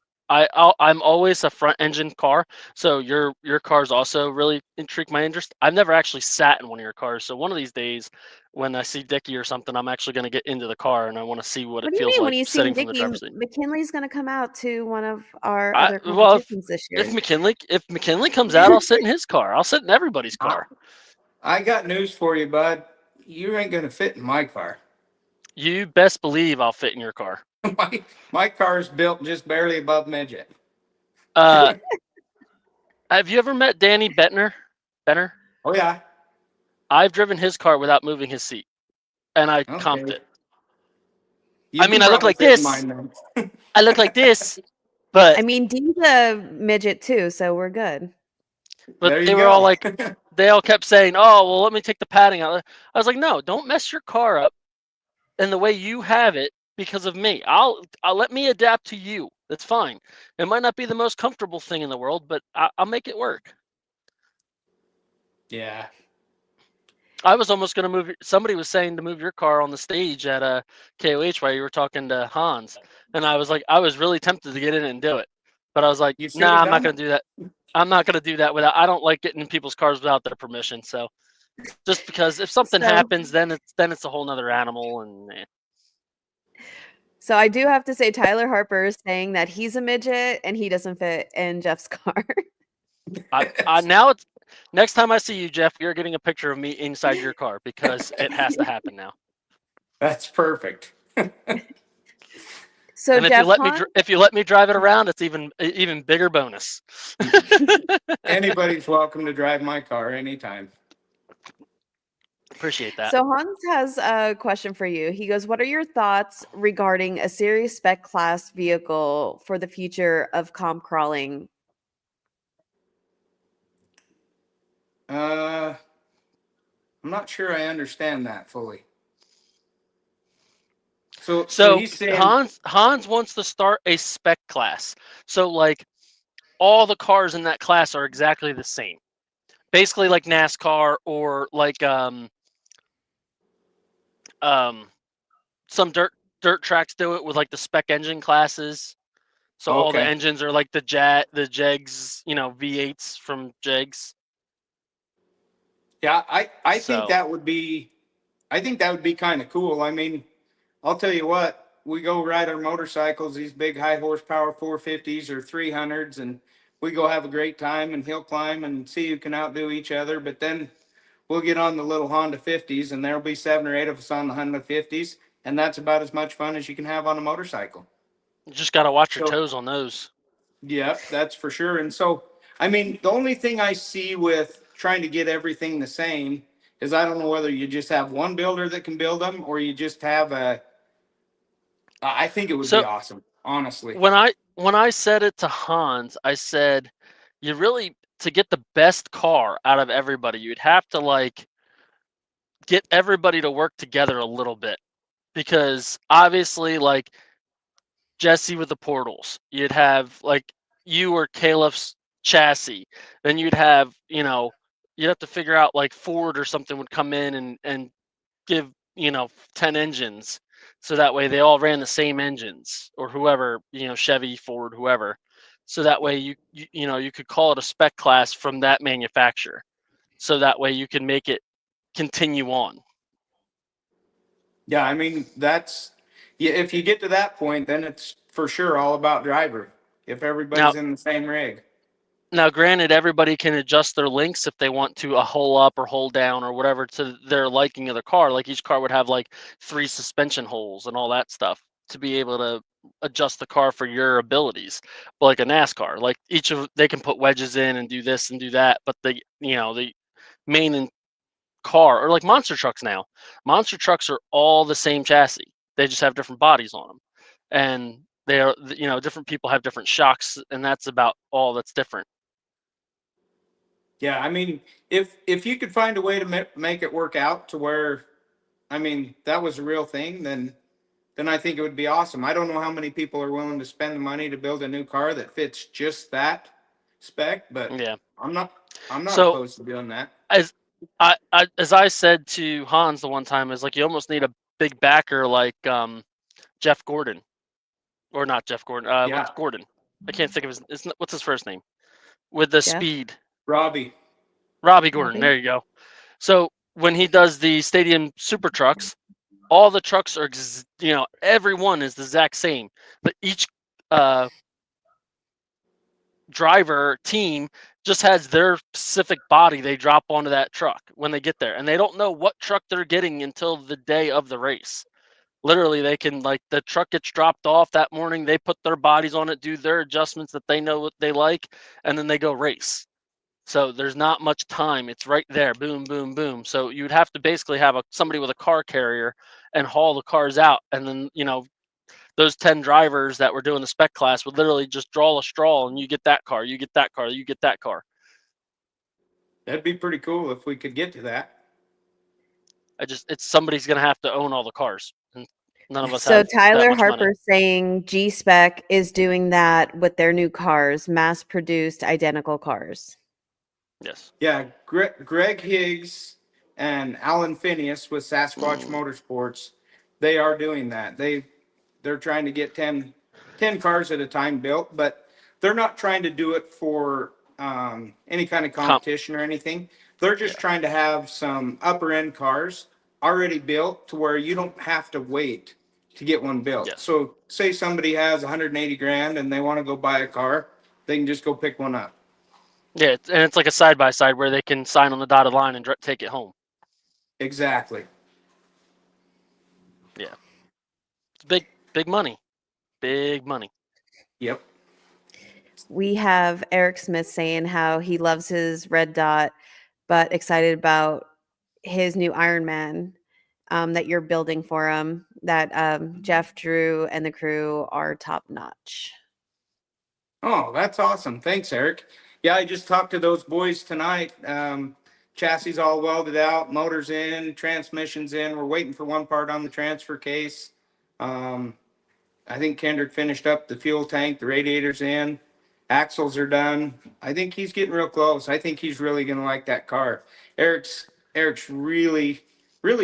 always a front engine car, so your cars also really intrigue my interest. I've never actually sat in one of your cars, so one of these days when I see Dickie or something, I'm actually going to get into the car and I want to see what What it do you feels mean when like you see sitting from the Dickie? driver's seat. McKinley's going to come out to one of our I, other well, competitions this if year. McKinley comes out, I'll sit in his car. I'll sit in everybody's I, car. I got news for you, bud. You ain't going to fit in my car. You best believe I'll fit in your car. My car is built just barely above midget. Uh, have you ever met Danny Bettner? Benner? Oh, yeah. I've driven his car without moving his seat, and I comped Okay. it. You I can mean, I look probably like fit in this. mine then. I look like this, but I mean, Dee's a midget too, so we're good. There they you were all go. like, they all kept saying, "Oh, well, let me take the padding out." I was like, "No, don't mess your car up in the way you have it because of me. I'll let me adapt to you. That's fine. It might not be the most comfortable thing in the world, but I'll make it work." Yeah. I was almost going to move. Somebody was saying to move your car on the stage at KOH while you were talking to Hans, and I was really tempted to get in and do it, but I was like, You should nah, have I'm not done going it. to do that. I'm not going to do that without. I don't like getting in people's cars without their permission. So just because if something So, happens, then it's a whole nother animal, and so I do have to say, Tyler Harper is saying that he's a midget and he doesn't fit in Jeff's car. I now it's next time I see you, Jeff, you're getting a picture of me inside your car because it has to happen now. That's perfect. So And if you Jeff let me Hahn, if you let me drive it around, it's even bigger bonus. Anybody's welcome to drive my car anytime. Appreciate that. so Hans has a question for you. He goes, "What are your thoughts regarding a series spec class vehicle for the future of comp crawling?" I'm not sure I understand that fully. So So he's saying, Hans wants to start a spec class. So like all the cars in that class are exactly the same. Basically like NASCAR or like um some dirt tracks do it with like the spec engine classes. So all the okay, engines are like the Jegs, V8s from Jegs. yeah, I think So that would be, I think that would be kind of cool. I mean, I'll tell you what, we go ride our motorcycles, these big high horsepower 450s or 300s, and we go have a great time, and he'll climb and see who can outdo each other. But then we'll get on the little Honda 50s, and there'll be 7 or 8 of us on the Honda 50s, and that's about as much fun as you can have on a motorcycle. you just got to watch your So, toes on those. yep, that's for sure. And so, I mean, the only thing I see with trying to get everything the same is I don't know whether you just have one builder that can build them or you just have a. I think it would be So awesome, honestly. when I said it to Hans, I said, you really to get the best car out of everybody, you'd have to like get everybody to work together a little bit because obviously like Jesse with the portals, you'd have like you or Caleb's chassis, then you'd have to figure out like Ford or something would come in and give 10 engines so that way they all ran the same engines or whoever Chevy, Ford, whoever, so that way you could call it a spec class from that manufacturer, so that way you can make it continue on. Yeah, I mean, that's. Yeah, if you get to that point, then it's for sure all about driver. If now everybody's in the same rig. Now, granted, everybody can adjust their links if they want to a hole up or hole down or whatever to their liking of the car. Like each car would have like 3 suspension holes and all that stuff to be able to adjust the car for your abilities. But like a NASCAR, like they can put wedges in and do this and do that. But the main car or like monster trucks now, monster trucks are all the same chassis. They just have different bodies on them, and they are different people have different shocks, and that's about all that's different. Yeah, I mean, if you could find a way to make it work out to where, I mean, that was a real thing, then I think it would be awesome. I don't know how many people are willing to spend the money to build a new car that fits just that spec, but Yeah. I'm not I'm not So opposed to doing that. as as I said to Hans the one time, is like you almost need a big backer like Jeff Gordon, or not Jeff Gordon. Yeah, What's Gordon? I can't think of what's his first name with the Jeff, speed. Robbie. Robbie Gordon. Robbie. There you go. So when he does the stadium super trucks, all the trucks are every one is the exact same, but each uh, driver team just has their specific body they drop onto that truck when they get there, and they don't know what truck they're getting until the day of the race. Literally, they can like the truck gets dropped off that morning, they put their bodies on it, do their adjustments that they know what they like, and then they go race. So there's not much time, it's right there, boom boom boom. So you'd have to basically have somebody with a car carrier and haul the cars out, and then those 10 drivers that were doing the spec class would literally just draw a straw, and you get that car, you get that car, you get that car. That'd be pretty cool if we could get to that. It's somebody's going to have to own all the cars, and none of us So have that Tyler much money. Harper saying G-Spec is doing that with their new cars, mass-produced identical cars. Yes. Yeah, Greg Higgs and Alan Phineas with Sasquatch Motorsports, they are doing that. They're trying to get 10 cars at a time built, but they're not trying to do it for any kind of competition or anything. They're just trying to have some upper end cars already built to where you don't have to wait to get one built. Yes. So say somebody has 180 grand and they want to go buy a car, they can just go pick one up. Yeah, and it's like a side-by-side where they can sign on the dotted line and take it home. Exactly. Yeah. It's big money. Big money. Yep. We have Eric Smith saying how he loves his red dot, but excited about his new Iron Man that you're building for him, that Jeff, Drew, and the crew are top notch. Oh, that's awesome. Thanks, Eric. Yeah, I just talked to those boys tonight. Chassis all welded out, motors in, transmissions in. We're waiting for one part on the transfer case. I think Kendrick finished up the fuel tank, the radiator's in, axles are done. I think he's getting real close. I think he's really going to like that car. Eric's really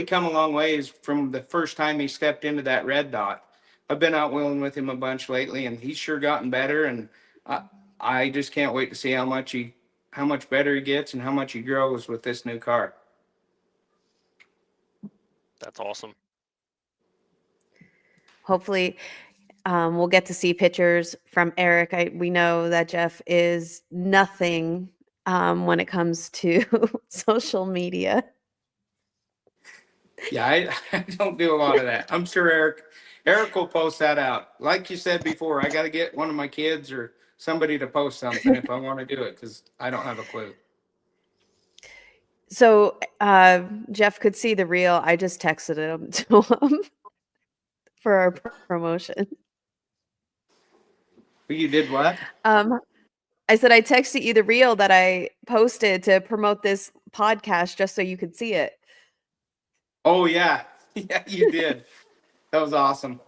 come a long ways from the first time he stepped into that red dot. I've been out wheeling with him a bunch lately, and he's sure gotten better. And I just can't wait to see how much better he gets and how much he grows with this new car. That's awesome. Hopefully, we'll get to see pictures from Eric. We know that Jeff is nothing when it comes to social media. Yeah, I don't do a lot of that. I'm sure Eric will post that out. Like you said before, I got to get one of my kids or somebody to post something if I want to do it, because I don't have a clue. So Jeff could see the reel. I just texted him to him for our promotion. You did what? I said I texted you the reel that I posted to promote this podcast just so you could see it. Oh yeah, yeah, you did. That was awesome.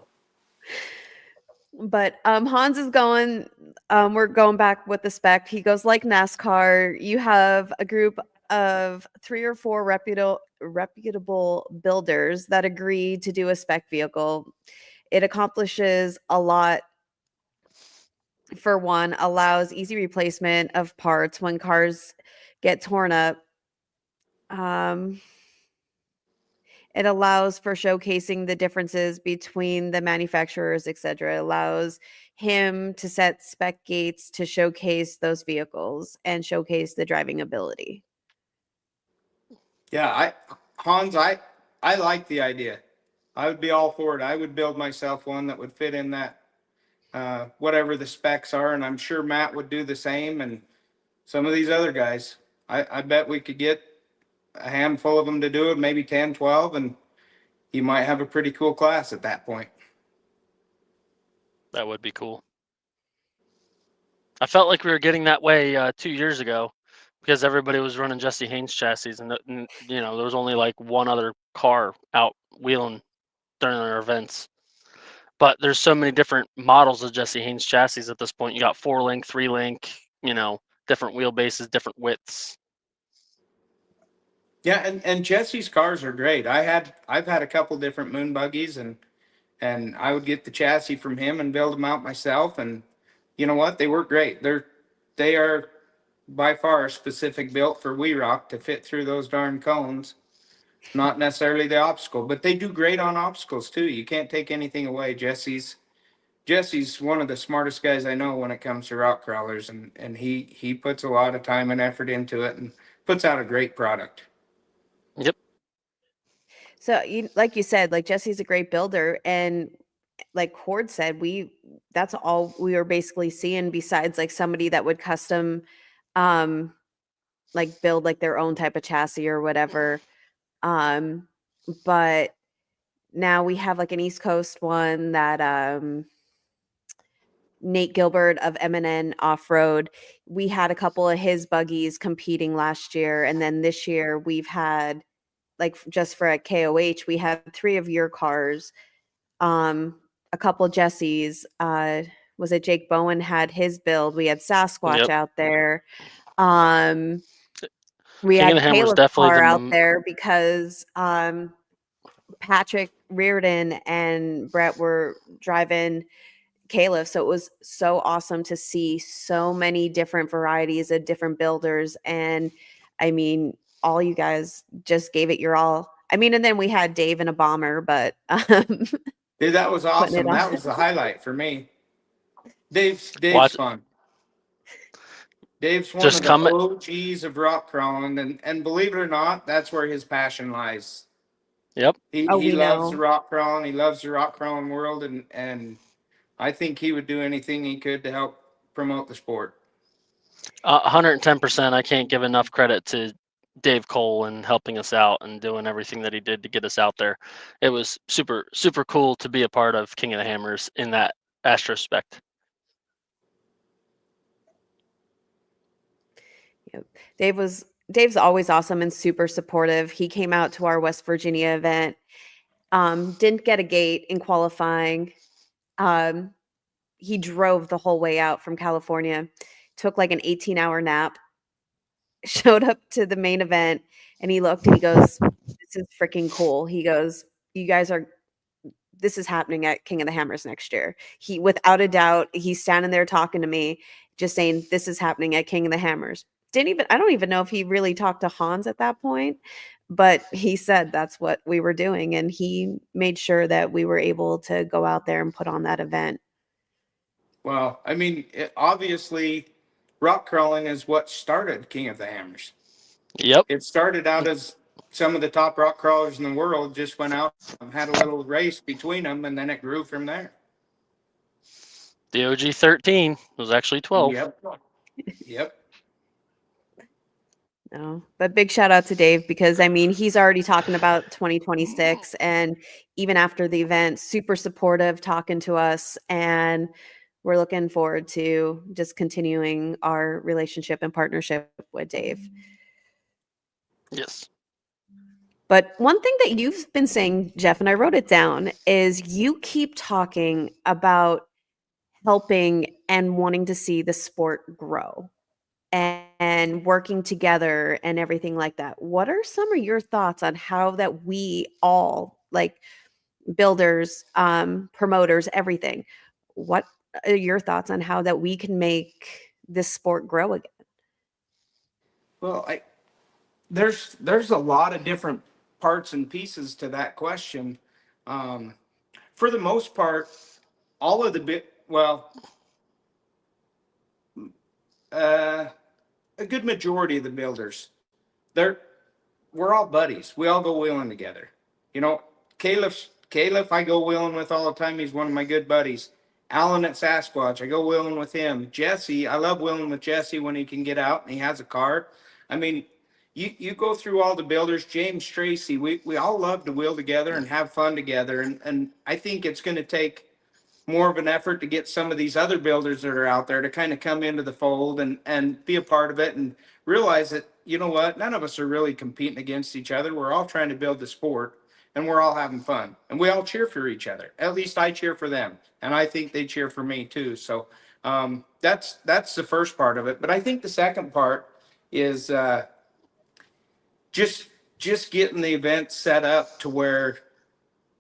But Hans is going. We're going back with the spec. He goes like NASCAR. You have a group of 3 or 4 reputable builders that agree to do a spec vehicle. It accomplishes a lot. For one, allows easy replacement of parts when cars get torn up. It allows for showcasing the differences between the manufacturers, etc. It allows him to set spec gates to showcase those vehicles and showcase the driving ability. Yeah, Hans, I like the idea. I would be all for it. I would build myself one that would fit in that whatever the specs are, and I'm sure Matt would do the same, and some of these other guys. I bet we could get a handful of them to do it, maybe 10, 12, and you might have a pretty cool class at that point. That would be cool. I felt like we were getting that way 2 years ago because everybody was running Jesse Haynes chassis, and there was only like one other car out wheeling during their events. But there's so many different models of Jesse Haynes chassis at this point. You got 4-link, 3-link, different wheelbases, different widths. Yeah, and Jesse's cars are great. I've had a couple different moon buggies, and I would get the chassis from him and build them out myself, and you know what? They work great. They are by far a specific built for We Rock to fit through those darn cones. Not necessarily the obstacle, but they do great on obstacles too. You can't take anything away. Jesse's one of the smartest guys I know when it comes to rock crawlers, and he puts a lot of time and effort into it and puts out a great product. Yep. So, like you said, like Jesse's a great builder, and like Cord said, that's all we were basically seeing besides like somebody that would custom like build like their own type of chassis or whatever. But now we have like an East Coast one that Nate Gilbert of M&N Off-Road, we had a couple of his buggies competing last year, and then this year we've had, like, just for a KOH, we had 3 of your cars, a couple Jesse's, was it Jake Bowen had his build, we had Sasquatch Yep. out there, um, we King of had the Hammer is Caleb's definitely car out the there because, Patrick Reardon and Brett were driving Caleb. So it was so awesome to see so many different varieties of different builders. And I mean, all you guys just gave it your all. I mean, and then we had Dave in a bomber, but Dude, that was putting it awesome. on. That was the highlight for me. Dave's watch. fun. Dave's one Just of the come. OGs of rock crawling, and believe it or not, that's where his passion lies. Yep. Oh, He we loves the know. rock crawling. He loves the rock crawling world, and I think he would do anything he could to help promote the sport. 110%. I can't give enough credit to Dave Cole and helping us out and doing everything that he did to get us out there. It was super, super cool to be a part of King of the Hammers in that aspect. Yep. Dave's always awesome and super supportive. He came out to our West Virginia event. Didn't get a gate in qualifying. Um, he drove the whole way out from California, took like an 18-hour nap, showed up to the main event, and he looked and he goes, "This is freaking cool." He goes, "You guys are this is happening at King of the Hammers next year." He, without a doubt, he's standing there talking to me, just saying, "This is happening at King of the Hammers." I don't even know if he really talked to Hans at that point, but he said that's what we were doing, and he made sure that we were able to go out there and put on that event. Well, I mean, obviously, rock crawling is what started King of the Hammers. Yep. It started out as some of the top rock crawlers in the world just went out and had a little race between them, and then it grew from there. The OG 13 was actually 12. Yep. Yep. No, but big shout out to Dave because I mean, he's already talking about 2026 and even after the event, super supportive talking to us and we're looking forward to just continuing our relationship and partnership with Dave. Yes. But one thing that you've been saying, Jeff, and I wrote it down, is you keep talking about helping and wanting to see the sport grow and working together and everything like that. What are some of your thoughts on how that we all, like builders, promoters, everything, what are your thoughts on how that we can make this sport grow again? Well, there's a lot of different parts and pieces to that question. Um, for the most part, all of the uh, a good majority of the builders, they're we're all buddies. We all go wheeling together. You know, Caleb, I go wheeling with all the time. He's one of my good buddies. Alan at Sasquatch, I go wheeling with him. Jesse, I love wheeling with Jesse when he can get out and he has a car. I mean, you go through all the builders, James Tracy, we all love to wheel together and have fun together. And I think it's going to take more of an effort to get some of these other builders that are out there to kind of come into the fold and be a part of it and realize that, you know what, none of us are really competing against each other. We're all trying to build the sport and we're all having fun and we all cheer for each other. At least I cheer for them and I think they cheer for me too. So that's the first part of it. But I think the second part is just just getting the event set up to where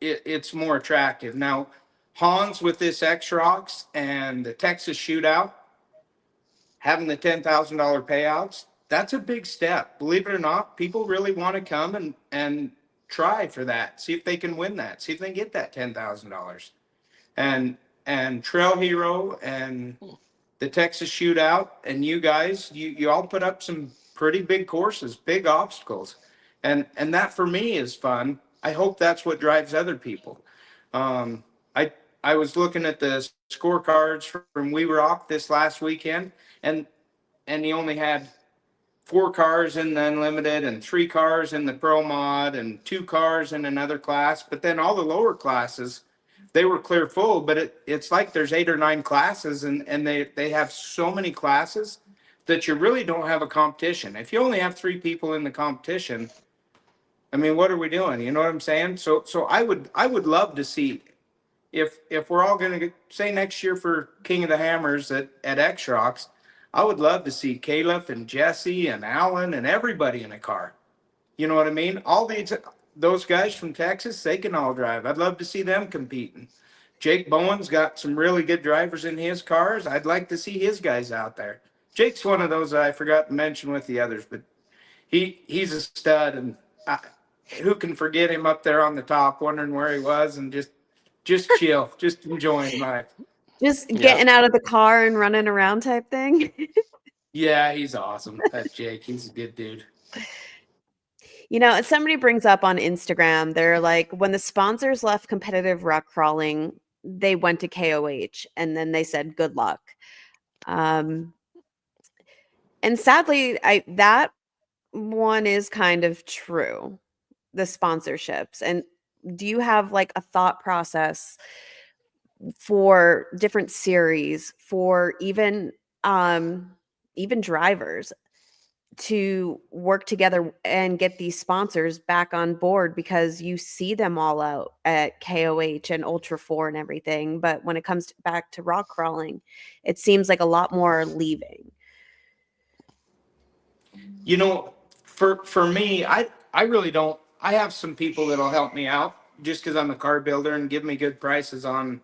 it's more attractive. Now, Hans with this X Rocks and the Texas Shootout, having the $10,000 payouts, that's a big step. Believe it or not, people really want to come and try for that. See if they can win that. See if they can get that $10,000. And and Trail Hero and the Texas Shootout and you guys, you all put up some pretty big courses, big obstacles. And that for me is fun. I hope that's what drives other people. Um, I I was looking at the scorecards from We Rock this last weekend, and and he only had 4 cars in the unlimited and 3 cars in the pro mod and 2 cars in another class. But then all the lower classes, they were clear full, but it's like there's 8 or 9 classes, and they have so many classes that you really don't have a competition. If you only have 3 people in the competition, I mean, what are we doing? You know what I'm saying? So I would love to see, if we're all going to say next year for King of the Hammers at X Rocks, I would love to see Caleb and Jesse and Alan and everybody in a car. You know what I mean? All those guys from Texas, they can all drive. I'd love to see them competing. Jake Bowen's got some really good drivers in his cars. I'd like to see his guys out there. Jake's one of those I forgot to mention with the others, but he's a stud, and who can forget him up there on the top, wondering where he was, and just chill, just enjoying life. Just getting out of the car and running around type thing. Yeah, he's awesome. That Jake, he's a good dude. You know, somebody brings up on Instagram, they're like, when the sponsors left competitive rock crawling, they went to KOH and then they said, good luck. And sadly, that one is kind of true, the sponsorships. And do you have like a thought process for different series, for even drivers, to work together and get these sponsors back on board? Because you see them all out at KOH and Ultra 4 and everything, but when it comes back to rock crawling, it seems like a lot more are leaving. You know, for me, I really don't. I have some people that'll help me out just because I'm a car builder and give me good prices on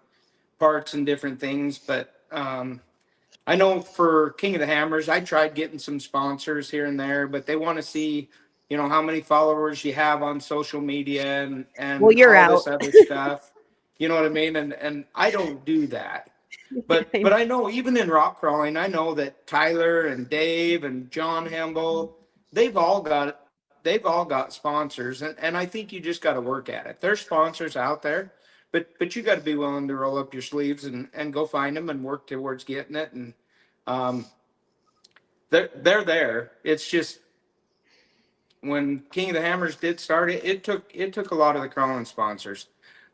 parts and different things. But I know for King of the Hammers, I tried getting some sponsors here and there, but they want to see, how many followers you have on social media and Well, you're all out. this other stuff. You know what I mean? And I don't do that. But I know even in rock crawling, I know that Tyler and Dave and John Hemble, they've all got sponsors, and I think you just got to work at it. There's sponsors out there, but you got to be willing to roll up your sleeves and go find them and work towards getting it. And they're there. It's just when King of the Hammers did start it took a lot of the crawling sponsors.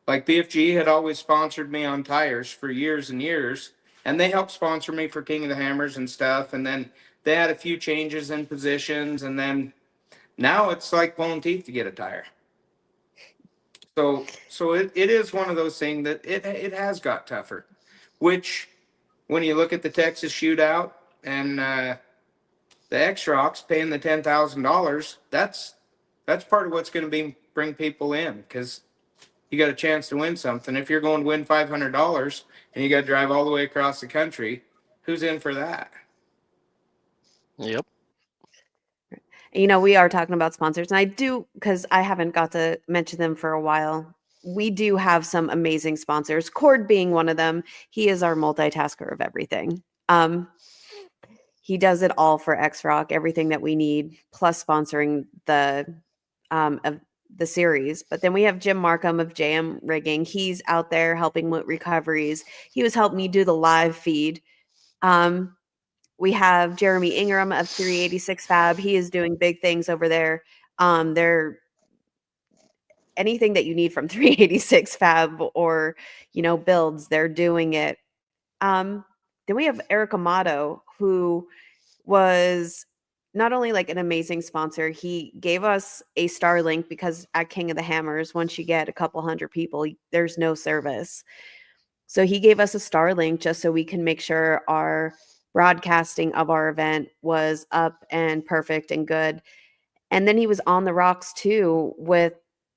Like BFG had always sponsored me on tires for years and years, and they helped sponsor me for King of the Hammers and stuff. And then they had a few changes in positions, and then now it's like pulling teeth to get a tire. So it is one of those things that it has got tougher, which when you look at the Texas shootout and the X Rocks paying the $10,000, that's part of what's going to bring people in, because you got a chance to win something. If you're going to win $500 and you got to drive all the way across the country, who's in for that? Yep. We are talking about sponsors, and I do, because I haven't got to mention them for a while. We do have some amazing sponsors, Cord being one of them. He is our multitasker of everything. He does it all for X Rock, everything that we need, plus sponsoring of the series. But then we have Jim Markham of JM Rigging. He's out there helping with recoveries. He was helping me do the live feed. We have Jeremy Ingram of 386 Fab. He is doing big things over there. They're anything that you need from 386 Fab or, builds, they're doing it. Then we have Eric Amato, who was not only like an amazing sponsor, he gave us a Starlink, because at King of the Hammers, once you get a couple hundred people, there's no service. So he gave us a Starlink just so we can make sure our broadcasting of our event was up and perfect and good. And then he was on the rocks too with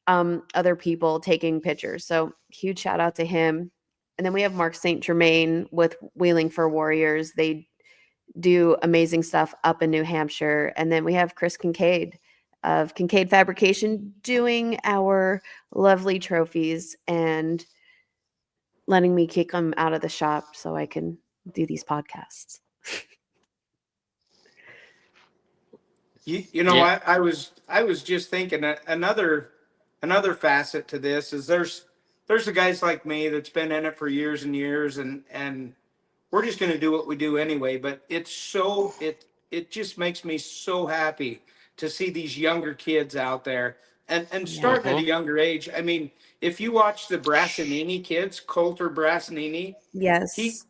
other people taking pictures. So huge shout out to him. And then we have Mark St. Germain with Wheeling for Warriors. They do amazing stuff up in New Hampshire. And then we have Chris Kincaid of Kincaid Fabrication doing our lovely trophies and letting me kick them out of the shop so I can do these podcasts. Yeah. I was just thinking that another facet to this is there's the guys like me that's been in it for years and years, and we're just going to do what we do anyway. But it's it just makes me so happy to see these younger kids out there and Yeah. starting at a younger age. I mean, if you watch the Brassanini kids, Coulter Brassanini, he Yes. he's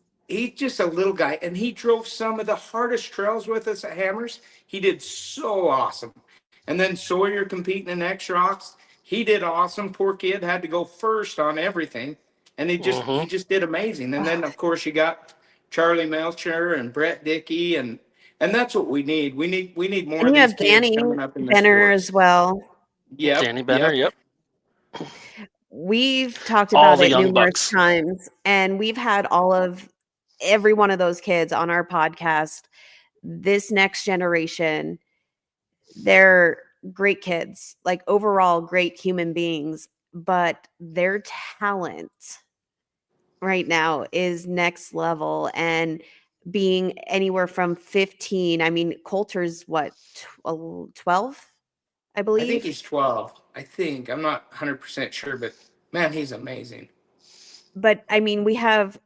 just a little guy, and he drove some of the hardest trails with us at Hammers. He did so awesome. And then Sawyer competing in X Rocks, he did awesome. Poor kid had to go first on everything, and he Mm-hmm. just did amazing. And Ugh. then of course you got Charlie Melcher and Brett Dickey, and that's what we need. We need more And of you these have kids Danny coming up in the Benner as sports. well. Yep, Danny Benner, yep. yep. We've talked All about the it young numerous bucks. times, and we've had every one of those kids on our podcast. This next generation, they're great kids, like overall great human beings, but their talent right now is next level. And being anywhere from 15, I mean, Coulter's what, 12, I I think believe. he's 12. I think I'm not 100% sure, but man, he's amazing. But I mean, we have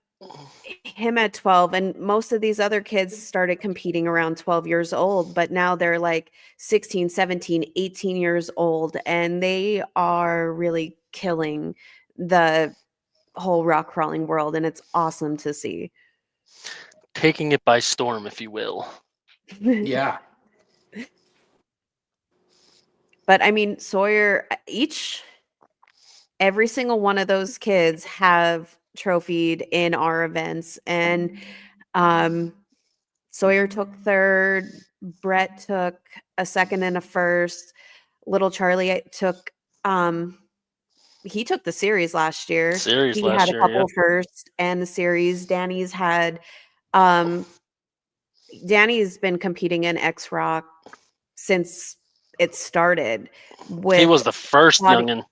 him at 12, and most of these other kids started competing around 12 years old, but now they're like 16, 17, 18 years old, and they are really killing the whole rock crawling world, and it's awesome to see. Taking it by storm, if you will. Yeah. But I mean, Sawyer, every single one of those kids have trophied in our events, and Sawyer took third, Brett took a second and a first, little Charlie took he took the series last year. Series He had last a year, yeah. couple first and the series. Um Danny's been competing in X Rock since it started He with was the first spotting. youngin.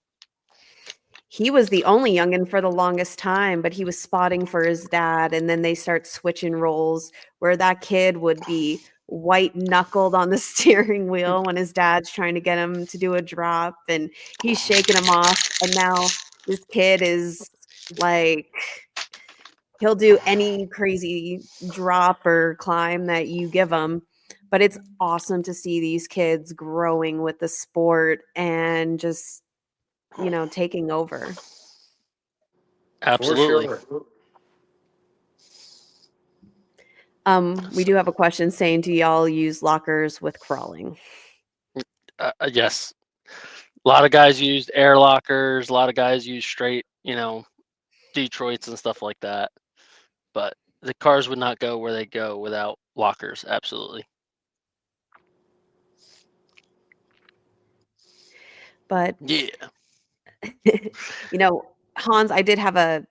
He was the only youngin for the longest time, but he was spotting for his dad, and then they start switching roles where that kid would be white knuckled on the steering wheel when his dad's trying to get him to do a drop, and he's shaking him off. And now this kid is like, he'll do any crazy drop or climb that you give him. But it's awesome to see these kids growing with the sport and just, taking over. For Absolutely. sure. We do have a question saying, do y'all use lockers with crawling? Yes. A lot of guys used air lockers. A lot of guys use straight, Detroits and stuff like that. But the cars would not go where they go without lockers. Absolutely. But Yeah. Hans, I did have a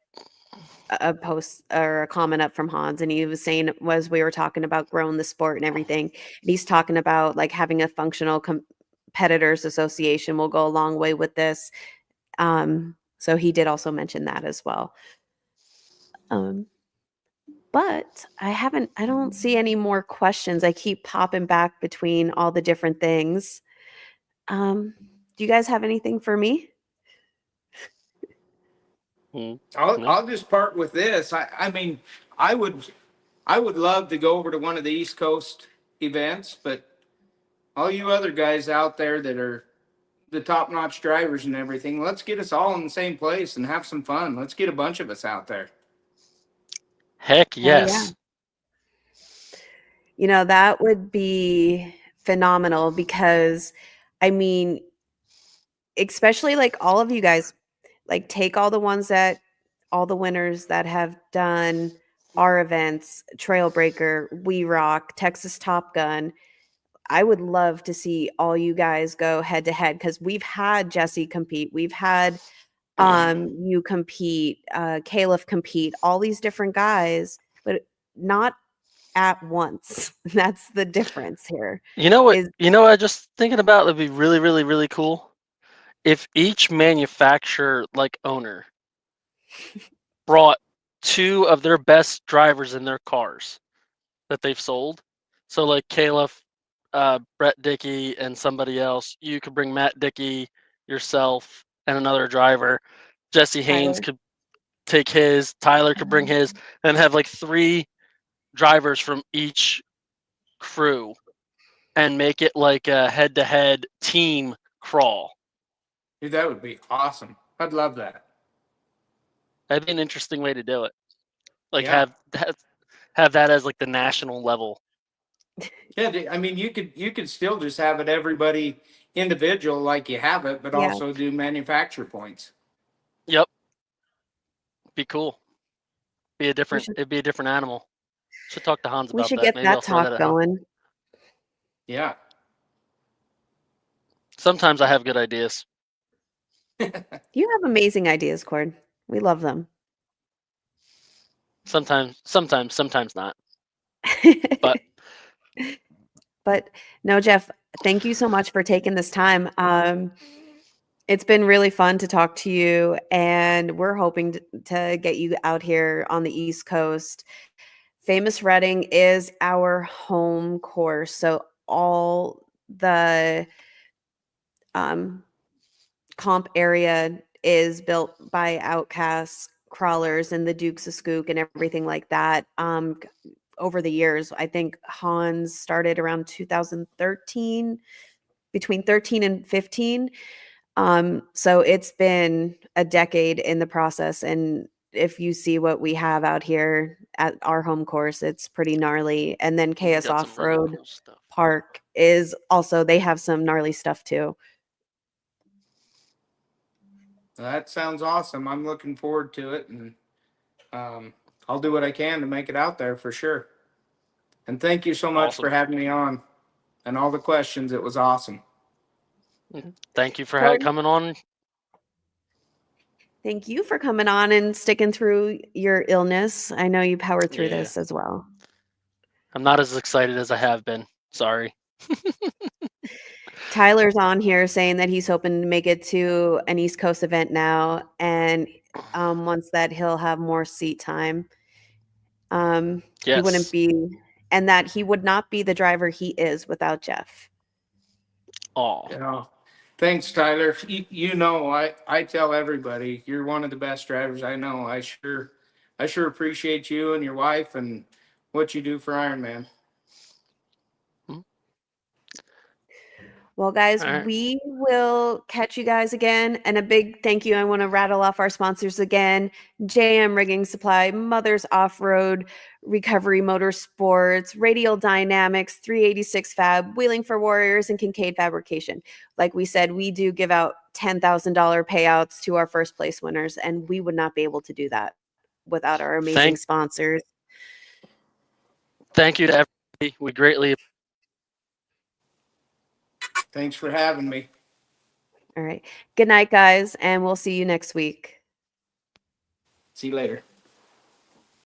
post or a comment up from Hans, and he was saying, was we were talking about growing the sport and everything, and he's talking about like having a functional competitors association will go a long way with this. So he did also mention that as well. But I don't see any more questions. I keep popping back between all the different things. Do you guys have anything for me? I'll just part with this. I mean, I would I would love to go over to one of the East Coast events, but all you other guys out there that are the top-notch drivers and everything, let's get us all in the same place and have some fun. Let's get a bunch of us out there. Heck Hell yeah. yes. That would be phenomenal because, I mean, especially like all of you guys, like take all the winners that have done our events, Trailbreaker, We Rock, Texas Top Gun. I would love to see all you guys go head to head because we've had Jesse compete. We've had you compete, Caleb compete, all these different guys, but not at once. That's the difference here. You know what? Is I just thinking about it'd be really, really, really cool if each manufacturer like owner brought two of their best drivers in their cars that they've sold. So like Caleb, Brett Dickey, and somebody else. You could bring Matt Dickey, yourself, and another driver. Jesse Haynes Tyler. could take his. Tyler could bring his, and have like three drivers from each crew and make it like a head-to-head team crawl. Dude, that would be awesome. I'd love that. That'd be an interesting way to do it. Like Yeah. have that as like the national level. Yeah, I mean, you could still just have it everybody individual like you have it, but Yeah. also do manufacturer points. Yep. Be cool. It'd should- be a different animal. Should talk to Hans We about should that. get Maybe I'll that throw that talk at Hans. going. Yeah. Sometimes I have good ideas. You have amazing ideas, Cord. We love them. Sometimes not. But But no, Jeff, thank you so much for taking this time. It's been really fun to talk to you, and we're hoping to get you out here on the East Coast. Famous Reading is our home course, so all the comp area is built by outcasts, crawlers, and the Dukes of Skook and everything like that. Over the years, I think Hans started around 2013, between 13 and 15. So it's been a decade in the process. And if you see what we have out here at our home course, it's pretty gnarly. And then we KS got some really Off-Road cool stuff. Park is also, they have some gnarly stuff too. That sounds awesome. I'm looking forward to it, and I'll do what I can to make it out there for sure. And thank you so much Awesome. for having me on and all the questions. It was awesome. Thank you for Cord, coming on. thank you for coming on and sticking through your illness. I know you powered through Yeah. this as well. I'm not as excited as I have been. Sorry. Tyler's on here saying that he's hoping to make it to an East Coast event now, and once that he'll have more seat time. He wouldn't Yes. be, and that he would not be the driver he is without Jeff. Oh, You know, thanks, Tyler. You know, I tell everybody you're one of the best drivers I know. I sure appreciate you and your wife and what you do for Ironman. Well, guys, all right. we will catch you guys again. And a big thank you. I want to rattle off our sponsors again: JM Rigging Supply, Mother's Off-Road Recovery Motorsports, Radial Dynamics, 386 Fab, Wheeling for Warriors, and Kincaid Fabrication. Like we said, we do give out $10,000 payouts to our first place winners, and we would not be able to do that without our amazing sponsors. Thank you to everybody. We greatly. Thanks for having me. All right. Good night, guys, and we'll see you next week. See you later.